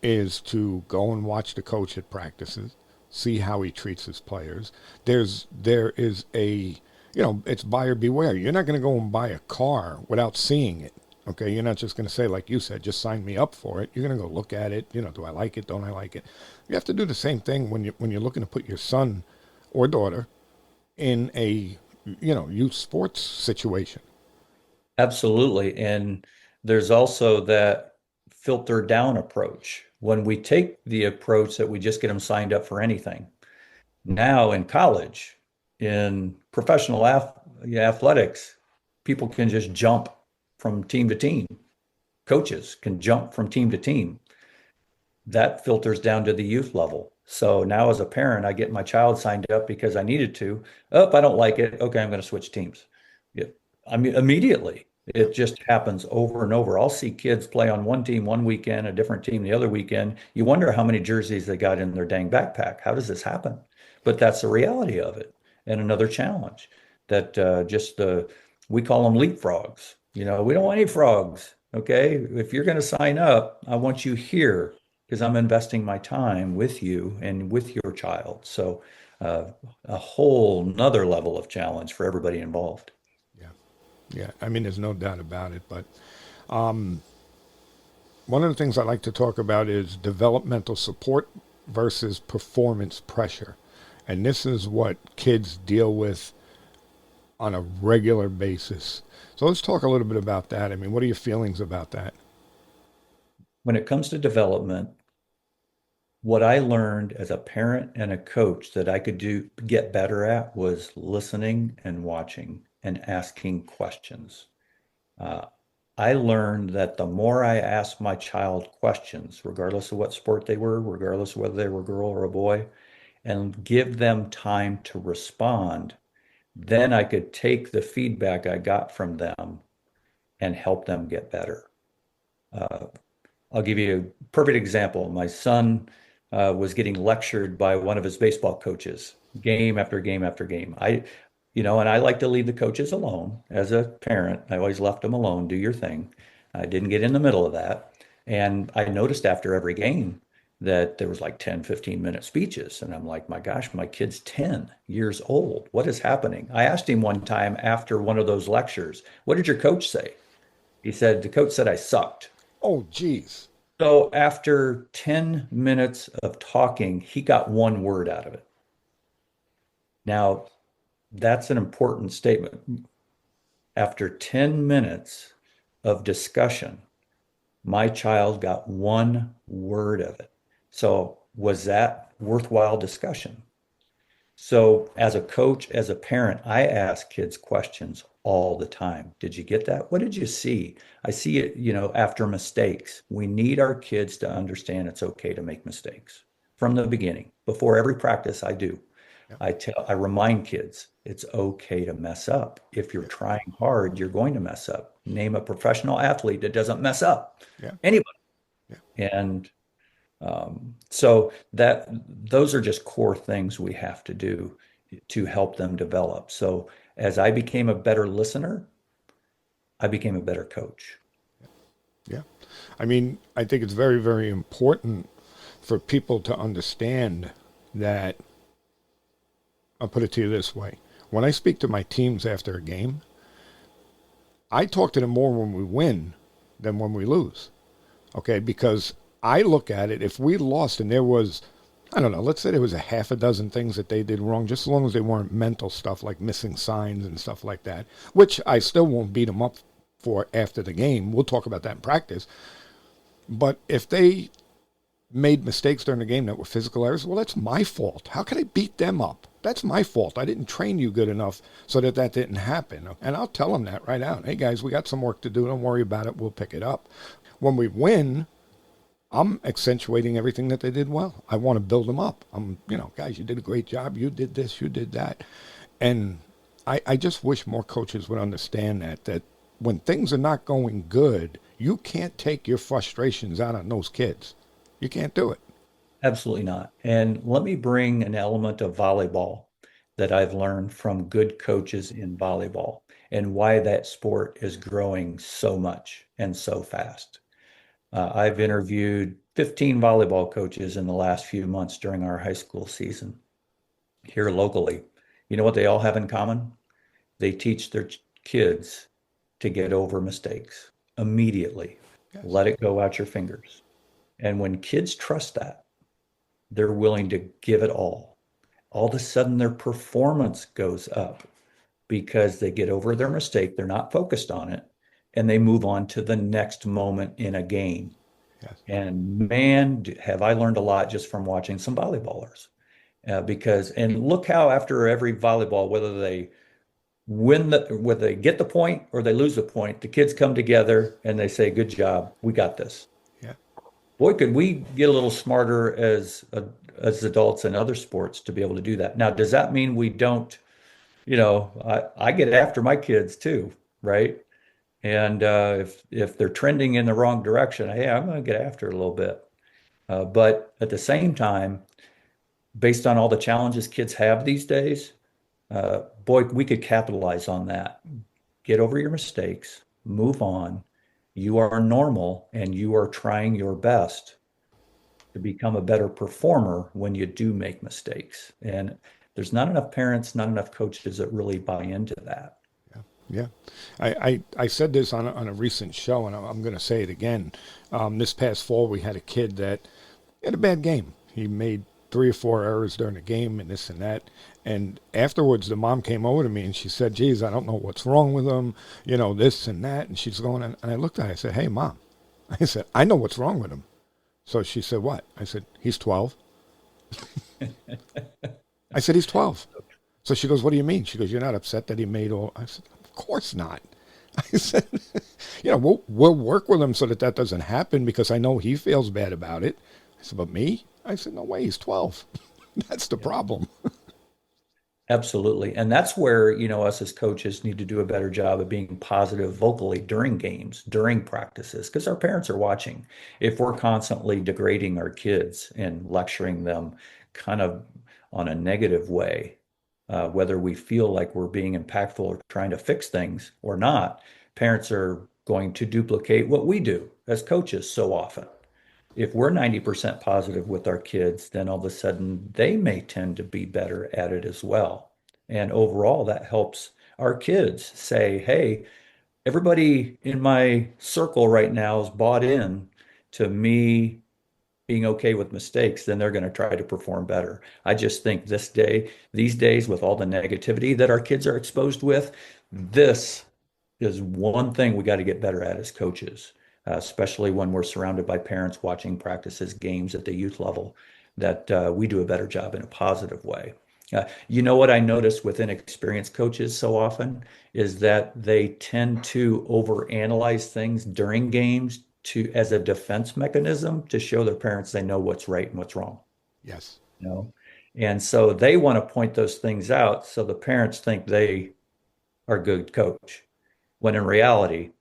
is to go and watch the coach at practices, see how he treats his players. There is a, it's buyer beware. You're not going to go and buy a car without seeing it. Okay, you're not just going to say, like you said, just sign me up for it. You're going to go look at it. Do I like it? Don't I like it? You have to do the same thing when you're looking to put your son or daughter in a youth sports situation. Absolutely. And there's also that filter down approach. When we take the approach that we just get them signed up for anything, now in college, in professional athletics, people can just jump from team to team. Coaches can jump from team to team. That filters down to the youth level. So now as a parent, I get my child signed up because I needed to. Oh, I don't like it. Okay, I'm going to switch teams. Yeah. I mean, immediately. It just happens over and over. I'll see kids play on one team one weekend, a different team the other weekend. You wonder how many jerseys they got in their dang backpack. How does this happen? But that's the reality of it. And another challenge that we call them leapfrogs. We don't want any frogs. Okay. If you're going to sign up, I want you here because I'm investing my time with you and with your child. So, a whole nother level of challenge for everybody involved. Yeah, yeah. I mean, there's no doubt about it. But one of the things I like to talk about is developmental support versus performance pressure, and this is what kids deal with on a regular basis. So let's talk a little bit about that. I mean, what are your feelings about that? When it comes to development, what I learned as a parent and a coach that I could get better at was listening and watching and asking questions. Uh, I learned that the more I asked my child questions, regardless of what sport they were, regardless of whether they were a girl or a boy, and give them time to respond, then I could take the feedback I got from them and help them get better. Uh, I'll give you a perfect example. My son was getting lectured by one of his baseball coaches, game after game after game. And I like to leave the coaches alone as a parent. I always left them alone, do your thing. I didn't get in the middle of that. And I noticed after every game that there was like 10, 15-minute speeches. And I'm like, my gosh, my kid's 10 years old. What is happening? I asked him one time after one of those lectures, what did your coach say? He said, the coach said I sucked. Oh, geez. So after 10 minutes of talking, he got one word out of it. Now, that's an important statement. After 10 minutes of discussion, my child got one word of it. So was that worthwhile discussion? So as a coach, as a parent, I ask kids questions all the time. Did you get that? What did you see? I see it, after mistakes. We need our kids to understand it's okay to make mistakes from the beginning. Before every practice I do, Yeah. I remind kids it's okay to mess up. If you're trying hard, you're going to mess up. Name a professional athlete that doesn't mess up. Yeah. Anybody. Yeah. And so those are just core things we have to do to help them develop. So as I became a better listener, I became a better coach. Yeah. I mean, I think it's very, very important for people to understand that. I'll put it to you this way. When I speak to my teams after a game, I talk to them more when we win than when we lose. Okay, because I look at it, if we lost and there was, I don't know, let's say there was a half a dozen things that they did wrong, just as long as they weren't mental stuff like missing signs and stuff like that, which I still won't beat them up for after the game. We'll talk about that in practice. But if they made mistakes during the game that were physical errors, well, that's my fault. How can I beat them up? That's my fault. I didn't train you good enough so that didn't happen. And I'll tell them that right out. Hey, guys, we got some work to do. Don't worry about it. We'll pick it up. When we win, I'm accentuating everything that they did well. I want to build them up. Guys, you did a great job. You did this, you did that. And I just wish more coaches would understand that when things are not going good, you can't take your frustrations out on those kids. You can't do it. Absolutely not. And let me bring an element of volleyball that I've learned from good coaches in volleyball and why that sport is growing so much and so fast. I've interviewed 15 volleyball coaches in the last few months during our high school season here locally. You know what they all have in common? They teach their kids to get over mistakes immediately. Yes. Let it go out your fingers. And when kids trust that, they're willing to give it all of a sudden their performance goes up because they get over their mistake. They're not focused on it and they move on to the next moment in a game. Yes. And man, have I learned a lot just from watching some volleyballers. And look how after every volleyball, whether they get the point or they lose the point, the kids come together and they say, "Good job, we got this." Yeah. Boy, could we get a little smarter as adults in other sports to be able to do that. Now, does that mean we don't, I get after my kids too, right? And if they're trending in the wrong direction, hey, I'm going to get after it a little bit. But at the same time, based on all the challenges kids have these days, boy, we could capitalize on that. Get over your mistakes, move on. You are normal and you are trying your best to become a better performer when you do make mistakes. And there's not enough parents, not enough coaches that really buy into that. Yeah. I said this on a recent show, and I'm going to say it again. This past fall, we had a kid that had a bad game. He made 3 or 4 errors during the game and this and that. And afterwards, the mom came over to me and she said, "Geez, I don't know what's wrong with him, this and that." And she's going, and I looked at her, I said, "Hey, Mom," I said, "I know what's wrong with him." So she said, "What?" I said, "He's 12. I said, "He's 12. So she goes, "What do you mean?" She goes, "You're not upset that he made all?" I said, "Of course not." I said, we'll work with him so that doesn't happen because I know he feels bad about it. I said, "But me?" I said, "No way, he's 12. That's the problem." Absolutely. And that's where, us as coaches need to do a better job of being positive vocally during games, during practices, because our parents are watching. If we're constantly degrading our kids and lecturing them kind of on a negative way, whether we feel like we're being impactful or trying to fix things or not, parents are going to duplicate what we do as coaches so often. If we're 90% positive with our kids, then all of a sudden they may tend to be better at it as well. And overall, that helps our kids say, "Hey, everybody in my circle right now is bought in to me being okay with mistakes, then they're going to try to perform better." I just think these days, with all the negativity that our kids are exposed with, this is one thing we got to get better at as coaches, especially when we're surrounded by parents watching practices, games at the youth level, that we do a better job in a positive way. You know what I notice with inexperienced coaches so often is that they tend to overanalyze things during games as a defense mechanism to show their parents they know what's right and what's wrong. Yes. You know, and so they want to point those things out so the parents think they are a good coach, when in reality,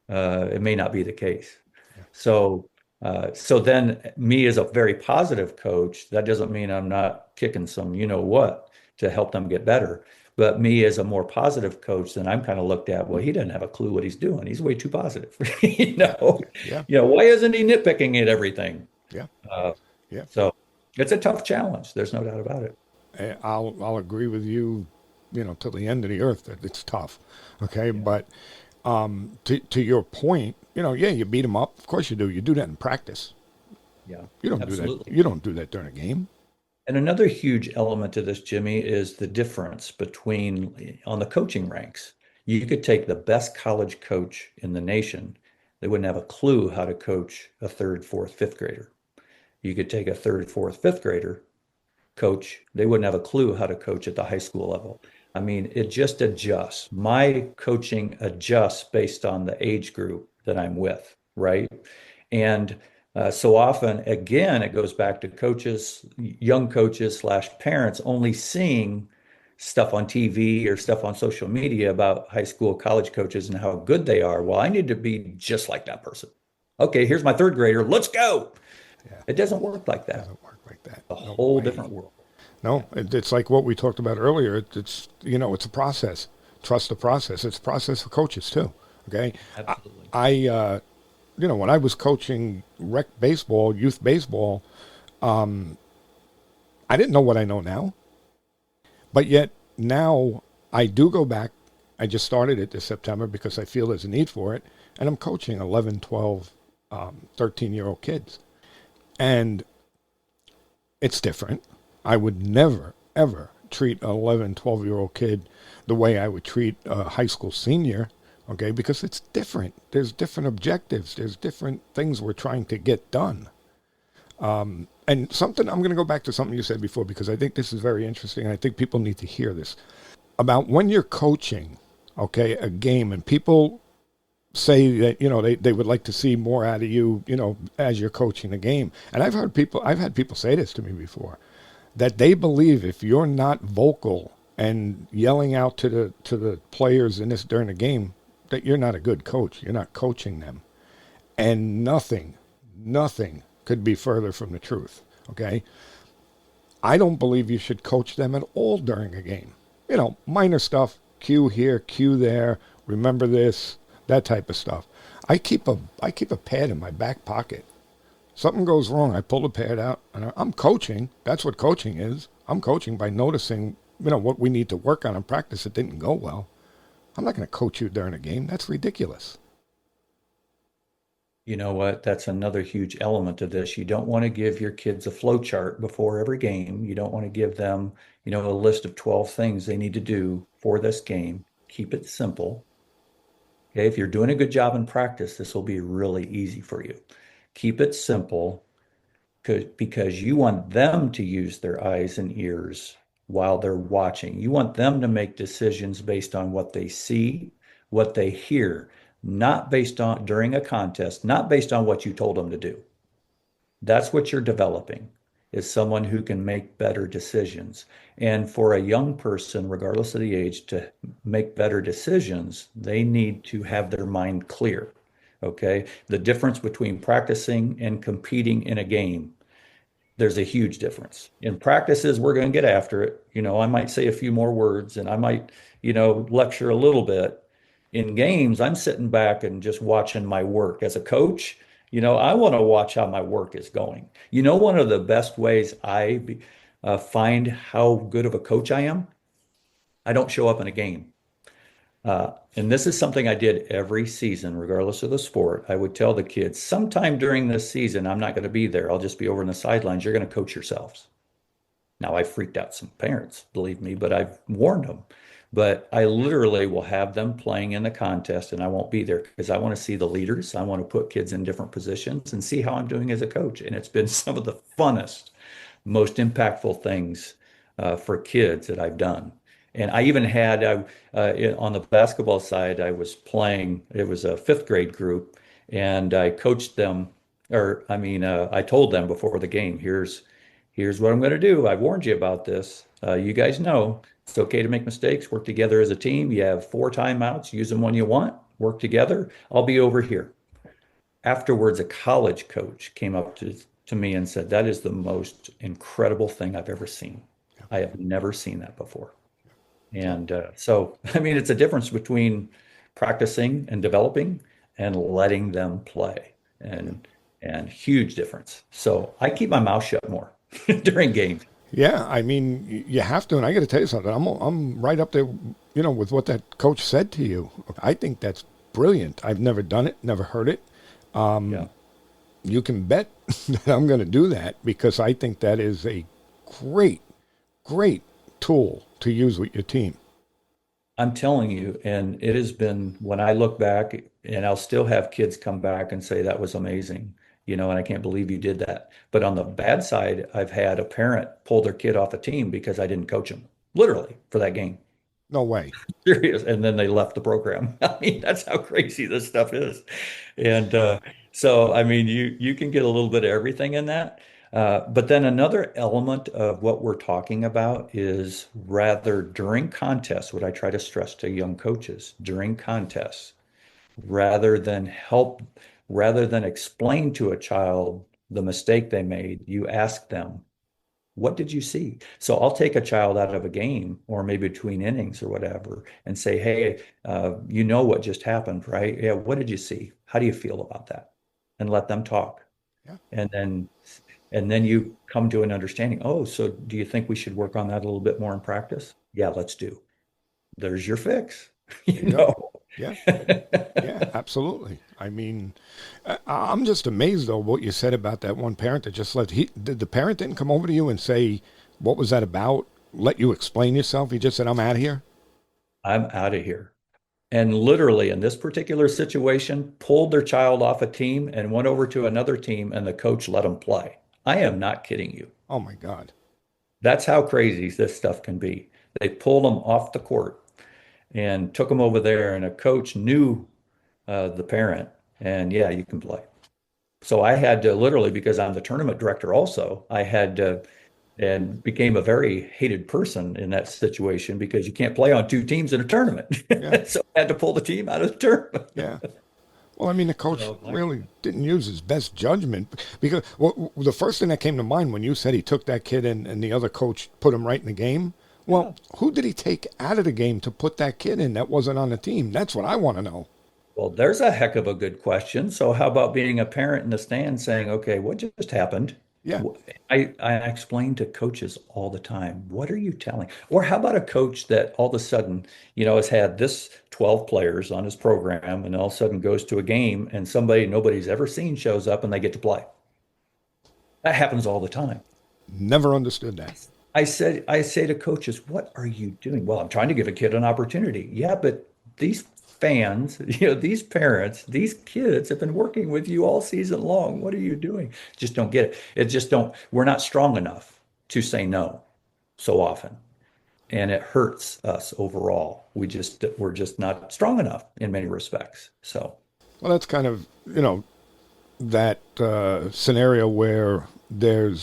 it may not be the case. Yeah. So then me as a very positive coach, that doesn't mean I'm not kicking some, what, to help them get better. But me as a more positive coach, then I'm kind of looked at, well, he doesn't have a clue what he's doing. He's way too positive. Yeah. Why isn't he nitpicking at everything? Yeah. Uh, Yeah. so it's a tough challenge. There's no doubt about it. I'll agree with you, till the end of the earth that it's tough. Okay. Yeah. But to your point, yeah, you beat them up. Of course you do. You do that in practice. Yeah, You don't do that. absolutely. You don't do that during a game. And another huge element to this, Jimmy, is the difference between on the coaching ranks. You could take the best college coach in the nation. They wouldn't have a clue how to coach a third, fourth, fifth grader. You could take a third, fourth, fifth grader coach. They wouldn't have a clue how to coach at the high school level. I mean, it just adjusts. My coaching adjusts based on the age group that I'm with, right? And So often, again, it goes back to coaches, young coaches slash parents only seeing stuff on TV or stuff on social media about high school, college coaches and how good they are. Well, I need to be just like that person. Okay, here's my third grader. Let's go. Yeah, It doesn't work like it that. doesn't work like that. A No whole way. different world. No, it's like what we talked about earlier. It's it's a process. Trust the process. It's a process for coaches too. Okay, Absolutely. when I was coaching rec baseball, youth baseball, I didn't know what I know now, but yet now I do go back. I just started it this September because I feel there's a need for it, and I'm coaching 11, 12, 13-year-old kids, and it's different. I would never, ever treat an 11, 12-year-old kid the way I would treat a high school senior, okay, because it's different. There's different objectives. There's different things we're trying to get done. And something, I'm going to go back to something you said before because I think this is very interesting. And I think people need to hear this about when you're coaching, okay, a game, and people say that, they would like to see more out of you, as you're coaching a game. And I've had people say this to me before, that they believe if you're not vocal and yelling out to the players in this during the game, that you're not a good coach. You're not coaching them. And nothing could be further from the truth. Okay? I don't believe you should coach them at all during a game. Minor stuff, cue here, cue there, remember this, that type of stuff. I keep a pad in my back pocket. Something goes wrong, I pull the pad out, and I'm coaching. That's what coaching is. I'm coaching by noticing, what we need to work on in practice that didn't go well. I'm not going to coach you during a game. That's ridiculous. You know what? That's another huge element of this. You don't want to give your kids a flow chart before every game. You don't want to give them, a list of 12 things they need to do for this game. Keep it simple. Okay, if you're doing a good job in practice, this will be really easy for you. Keep it simple because you want them to use their eyes and ears while they're watching. You want them to make decisions based on what they see, what they hear, not based on during a contest, not based on what you told them to do. That's what you're developing is someone who can make better decisions. And for a young person, regardless of the age, to make better decisions, they need to have their mind clear. Okay. The difference between practicing and competing in a game, there's a huge difference. In practices, we're going to get after it. I might say a few more words and I might, lecture a little bit. In games, I'm sitting back and just watching my work. As a coach, I want to watch how my work is going. One of the best ways I find how good of a coach I am, I don't show up in a game. And this is something I did every season, regardless of the sport. I would tell the kids, sometime during this season, I'm not going to be there. I'll just be over in the sidelines. You're going to coach yourselves. Now, I freaked out some parents, believe me, but I've warned them. But I literally will have them playing in the contest and I won't be there because I want to see the leaders. I want to put kids in different positions and see how I'm doing as a coach. And it's been some of the funnest, most impactful things for kids that I've done. And I even had on the basketball side, I was playing, it was a fifth grade group, and I coached them, I told them before the game, here's what I'm going to do. I warned you about this. You guys know it's okay to make mistakes, work together as a team. You have 4 timeouts, use them when you want, work together. I'll be over here. Afterwards, a college coach came up to me and said, that is the most incredible thing I've ever seen. I have never seen that before. And so, it's a difference between practicing and developing and letting them play, and huge difference. So I keep my mouth shut more during games. Yeah, you have to, and I got to tell you something. I'm right up there, with what that coach said to you. I think that's brilliant. I've never done it, never heard it. Yeah. You can bet that I'm going to do that because I think that is a great, great tool to use with your team. I'm telling you, and it has been when I look back, and I'll still have kids come back and say that was amazing, and I can't believe you did that. But on the bad side, I've had a parent pull their kid off a team because I didn't coach them, literally for that game. No way. Serious. And then they left the program. That's how crazy this stuff is. And So, I mean, you can get a little bit of everything in that. But then another element of what we're talking about is rather during contests, what I try to stress to young coaches during contests, rather than help, rather than explain to a child the mistake they made, you ask them, what did you see? So I'll take a child out of a game or maybe between innings or whatever and say, hey, you know what just happened, right? Yeah, what did you see? How do you feel about that? And let them talk. Yeah. And then you come to an understanding. Oh, so do you think we should work on that a little bit more in practice? Yeah, let's do. There's your fix. There You you go. know. Yeah. Yeah, absolutely. I mean, I'm just amazed though what you said about that one parent that just left. Did the parent didn't come over to you and say, what was that about? Let you explain yourself. He just said, I'm out of here. I'm out of here. And literally in this particular situation, pulled their child off a team and went over to another team, and the coach let them play. I am not kidding you. Oh my God. That's how crazy this stuff can be. They pulled them off the court and took them over there, and a coach knew the parent, and yeah, you can play. So I had to literally, because I'm the tournament director also, I had to, and became a very hated person in that situation because you can't play on two teams in a tournament. Yeah. So I had to pull the team out of the tournament. Yeah. Well, I mean, the coach So really didn't use his best judgment because the first thing that came to mind when you said he took that kid in and the other coach put him right in the game. Well, who did he take out of the game to put that kid in that wasn't on the team? That's what I want to know. well, there's a heck of a good question. So how about being a parent in the stand saying, okay, what just happened? Yeah. I explain to coaches all the time, what are you telling? Or how about a coach that all of a sudden, has had this 12 players on his program and all of a sudden goes to a game and somebody nobody's ever seen shows up and they get to play. That happens all the time. Never understood that. I say to coaches, what are you doing? Well, I'm trying to give a kid an opportunity. Yeah, but these fans, these parents, these kids have been working with you all season long. What are you doing? Just don't get it. It just don't, we're not strong enough to say no so often. And it hurts us overall. We're just not strong enough in many respects. So, Well, that's kind of, that scenario where there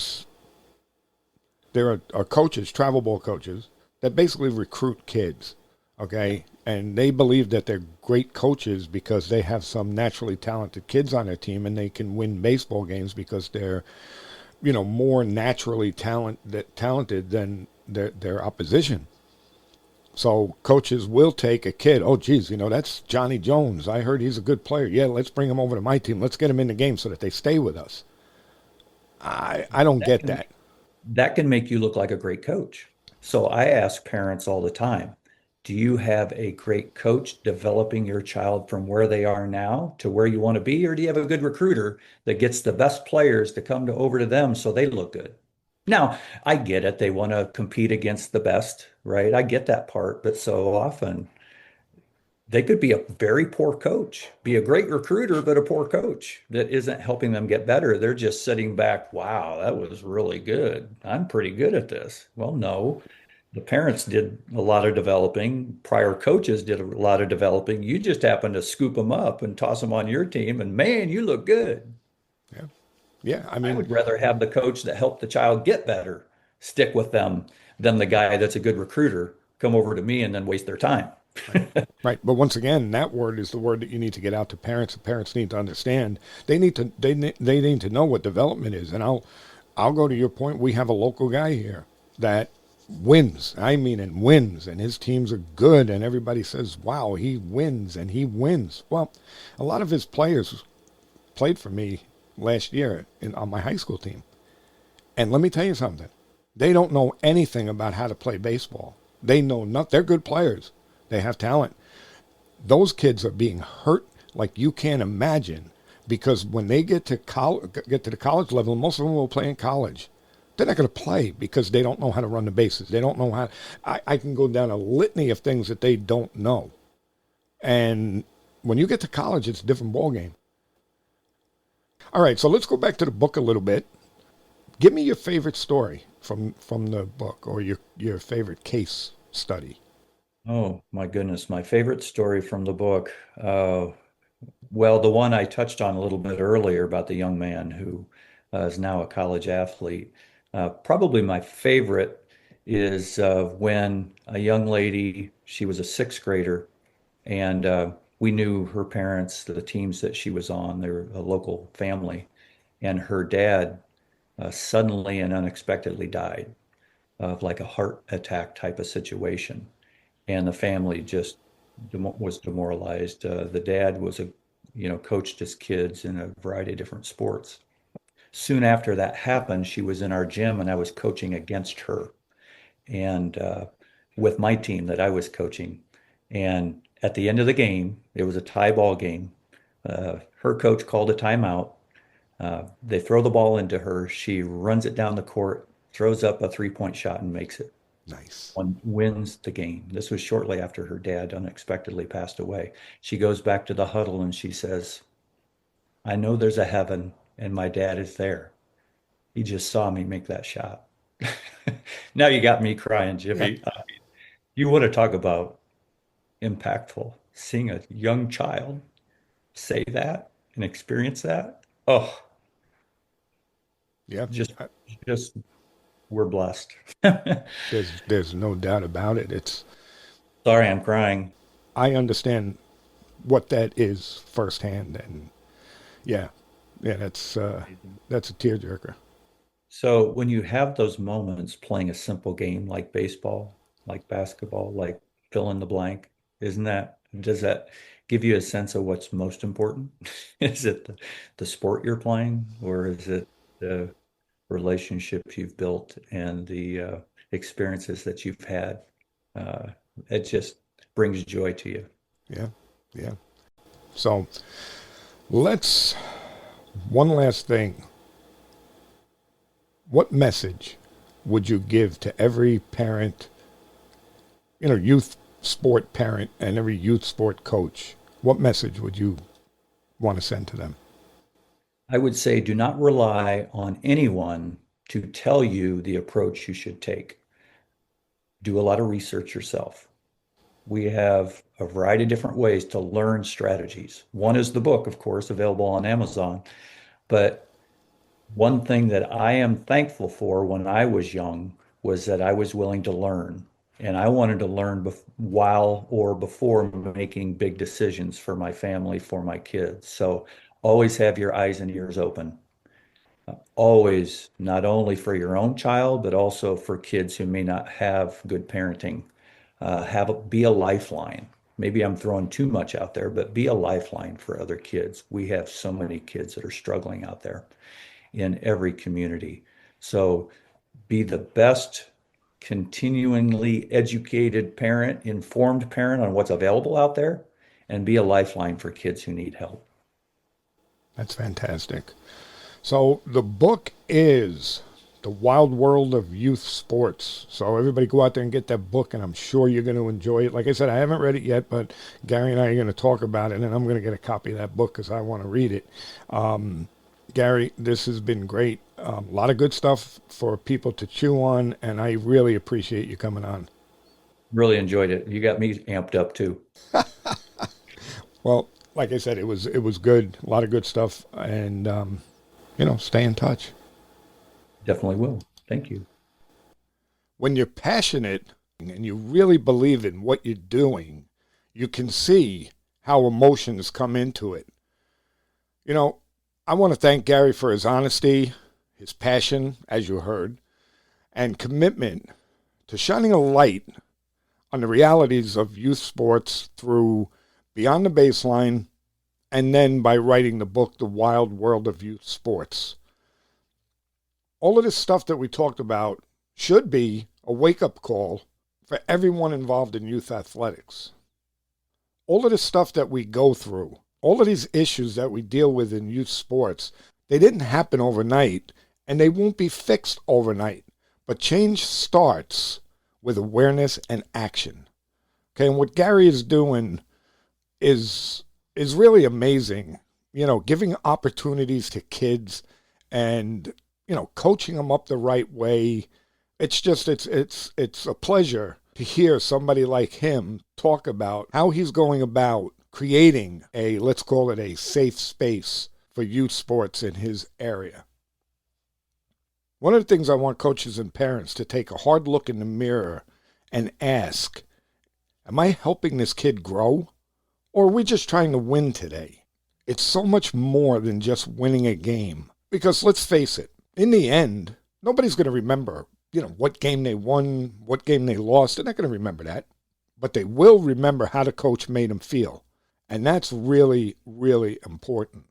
are coaches, travel ball coaches, that basically recruit kids, okay? And they believe that they're great coaches because they have some naturally talented kids on their team and they can win baseball games because they're, more naturally talented than their opposition. So coaches will take a kid. Oh, geez, that's Johnny Jones. I heard he's a good player. Yeah, let's bring him over to my team. Let's get him in the game so that they stay with us. I don't that get can that. that can make you look like a great coach. So I ask parents all the time, do you have a great coach developing your child from where they are now to where you want to be? Or do you have a good recruiter that gets the best players to come over to them so they look good? Now, I get it. They want to compete against the best, right? I get that part. But so often they could be a very poor coach, be a great recruiter, but a poor coach that isn't helping them get better. They're just sitting back, wow, that was really good. I'm pretty good at this. Well, no, the parents did a lot of developing, prior coaches did a lot of developing. You just happened to scoop them up and toss them on your team, and man, you look good. Yeah. Yeah. I I mean, would rather have the coach that helped the child get better stick with them than the guy that's a good recruiter come over to me and then waste their time. right. Right. But once again, that word is the word that you need to get out to parents. The parents need to understand. They need to know what development is. And I'll go to your point. We have a local guy here that wins. I mean, and wins, and his teams are good, and everybody says, "Wow, he wins," and he wins. Well, a lot of his players played for me last year on my high school team, and let me tell you something. They don't know anything about how to play baseball. They know not. They're good players. They have talent. Those kids are being hurt like you can't imagine because when they get to the college level, most of them will play in college. They're not going to play because they don't know how to run the bases. They don't know how. I can go down a litany of things that they don't know. And when you get to college, it's a different ballgame. All right, so let's go back to the book a little bit. Give me your favorite story from the book or your favorite case study. Oh my goodness, my favorite story from the book. Well, the one I touched on a little bit earlier about the young man who is now a college athlete. Probably my favorite is when a young lady, she was a sixth grader, and we knew her parents, the teams that she was on, they were a local family, and her dad suddenly and unexpectedly died of like a heart attack type of situation. And the family just was demoralized. The dad was coached his kids in a variety of different sports. Soon after that happened, she was in our gym and I was coaching against her and with my team that I was coaching. And at the end of the game, it was a tie ball game. Her coach called a timeout. They throw the ball into her. She runs it down the court, throws up a 3-point shot and makes it. Nice. One wins the game. This was shortly after her dad unexpectedly passed away. She goes back to the huddle and she says, I know there's a heaven and my dad is there. He just saw me make that shot. Now you got me crying, Yeah. Jimmy. You want to talk about impactful, seeing a young child say that and experience that. Oh, Yeah. just, just, we're blessed. There's no doubt about it. It's Sorry, I'm crying. I understand what that is firsthand, and yeah, yeah, that's a tearjerker. So when you have those moments playing a simple game like baseball, like basketball, like fill in the blank, does that give you a sense of what's most important? Is it the sport you're playing, or is it the relationships you've built and the experiences that you've had? Uh, it just brings joy to you. Yeah, yeah. So let's one last thing. What message would you give to every parent, youth sport parent and every youth sport coach? What message would you want to send to them? I would say do not rely on anyone to tell you the approach you should take. Do a lot of research yourself. We have a variety of different ways to learn strategies. One is the book, of course, available on Amazon. But one thing that I am thankful for when I was young was that I was willing to learn. And I wanted to learn while or before making big decisions for my family, for my kids. So always have your eyes and ears open. Always, not only for your own child, but also for kids who may not have good parenting. Be a lifeline. Maybe I'm throwing too much out there, but be a lifeline for other kids. We have so many kids that are struggling out there in every community. So be the best continually educated parent, informed parent on what's available out there, and be a lifeline for kids who need help. That's fantastic. So the book is The Wild World of Youth Sports. So everybody go out there and get that book, and I'm sure you're going to enjoy it. Like I said, I haven't read it yet, but Gary and I are going to talk about it, and I'm going to get a copy of that book because I want to read it. Gary, this has been great. A lot of good stuff for people to chew on, and I really appreciate you coming on. Really enjoyed it. You got me amped up too. Well, like I said, it was good. A lot of good stuff, and stay in touch. Definitely will. Thank you. When you're passionate and you really believe in what you're doing, you can see how emotions come into it. I want to thank Gary for his honesty, his passion, as you heard, and commitment to shining a light on the realities of youth sports through Beyond the Baseline, and then by writing the book, The Wild World of Youth Sports. All of this stuff that we talked about should be a wake-up call for everyone involved in youth athletics. All of this stuff that we go through, all of these issues that we deal with in youth sports, they didn't happen overnight, and they won't be fixed overnight. But change starts with awareness and action. Okay, and what Gary is doing is really amazing. Giving opportunities to kids and coaching them up the right way. It's a pleasure to hear somebody like him talk about how he's going about creating let's call it a safe space for youth sports in his area. One of the things I want coaches and parents to take a hard look in the mirror and ask, am I helping this kid grow? Or are we just trying to win today? It's so much more than just winning a game. Because let's face it, in the end, nobody's going to remember, what game they won, what game they lost. They're not going to remember that. But they will remember how the coach made them feel. And that's really, really important.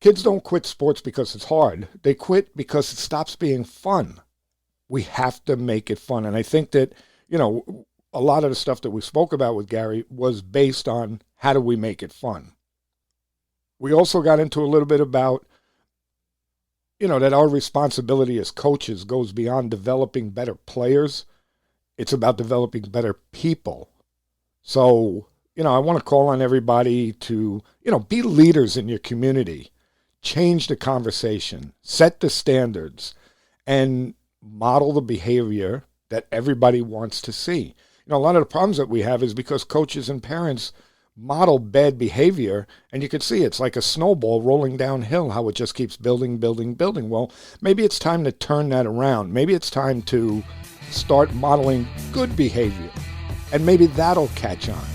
Kids don't quit sports because it's hard. They quit because it stops being fun. We have to make it fun. And I think that, a lot of the stuff that we spoke about with Gary was based on how do we make it fun. We also got into a little bit about, that our responsibility as coaches goes beyond developing better players. It's about developing better people. So, I want to call on everybody to, be leaders in your community. Change the conversation, set the standards, and model the behavior that everybody wants to see. A lot of the problems that we have is because coaches and parents model bad behavior, and you can see it's like a snowball rolling downhill, how it just keeps building. Well, maybe it's time to turn that around. Maybe it's time to start modeling good behavior, and maybe that'll catch on.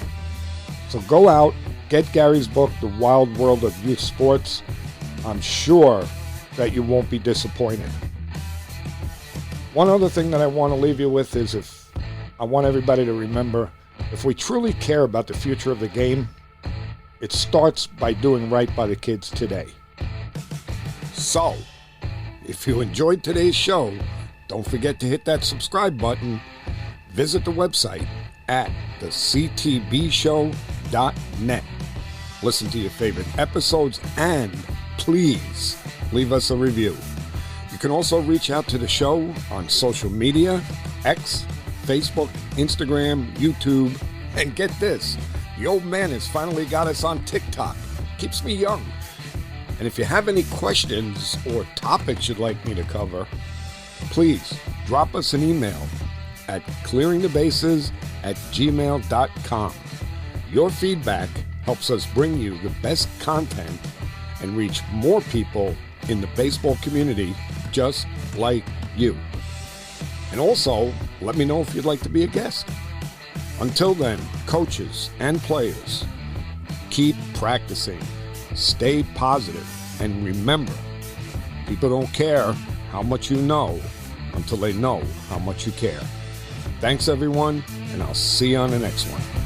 So go out, get Gary's book, The Wild World of Youth Sports. I'm sure that you won't be disappointed. One other thing that I want to leave you with is I want everybody to remember, if we truly care about the future of the game, it starts by doing right by the kids today. So, if you enjoyed today's show, don't forget to hit that subscribe button. Visit the website at thectbshow.net. Listen to your favorite episodes and please leave us a review. You can also reach out to the show on social media, X, Facebook, Instagram, YouTube, and get this, the old man has finally got us on TikTok. Keeps me young. And if you have any questions or topics you'd like me to cover, please drop us an email at clearingthebases@gmail.com. Your feedback helps us bring you the best content and reach more people in the baseball community just like you. And also, let me know if you'd like to be a guest. Until then, coaches and players, keep practicing, stay positive, and remember, people don't care how much you know until they know how much you care. Thanks, everyone, and I'll see you on the next one.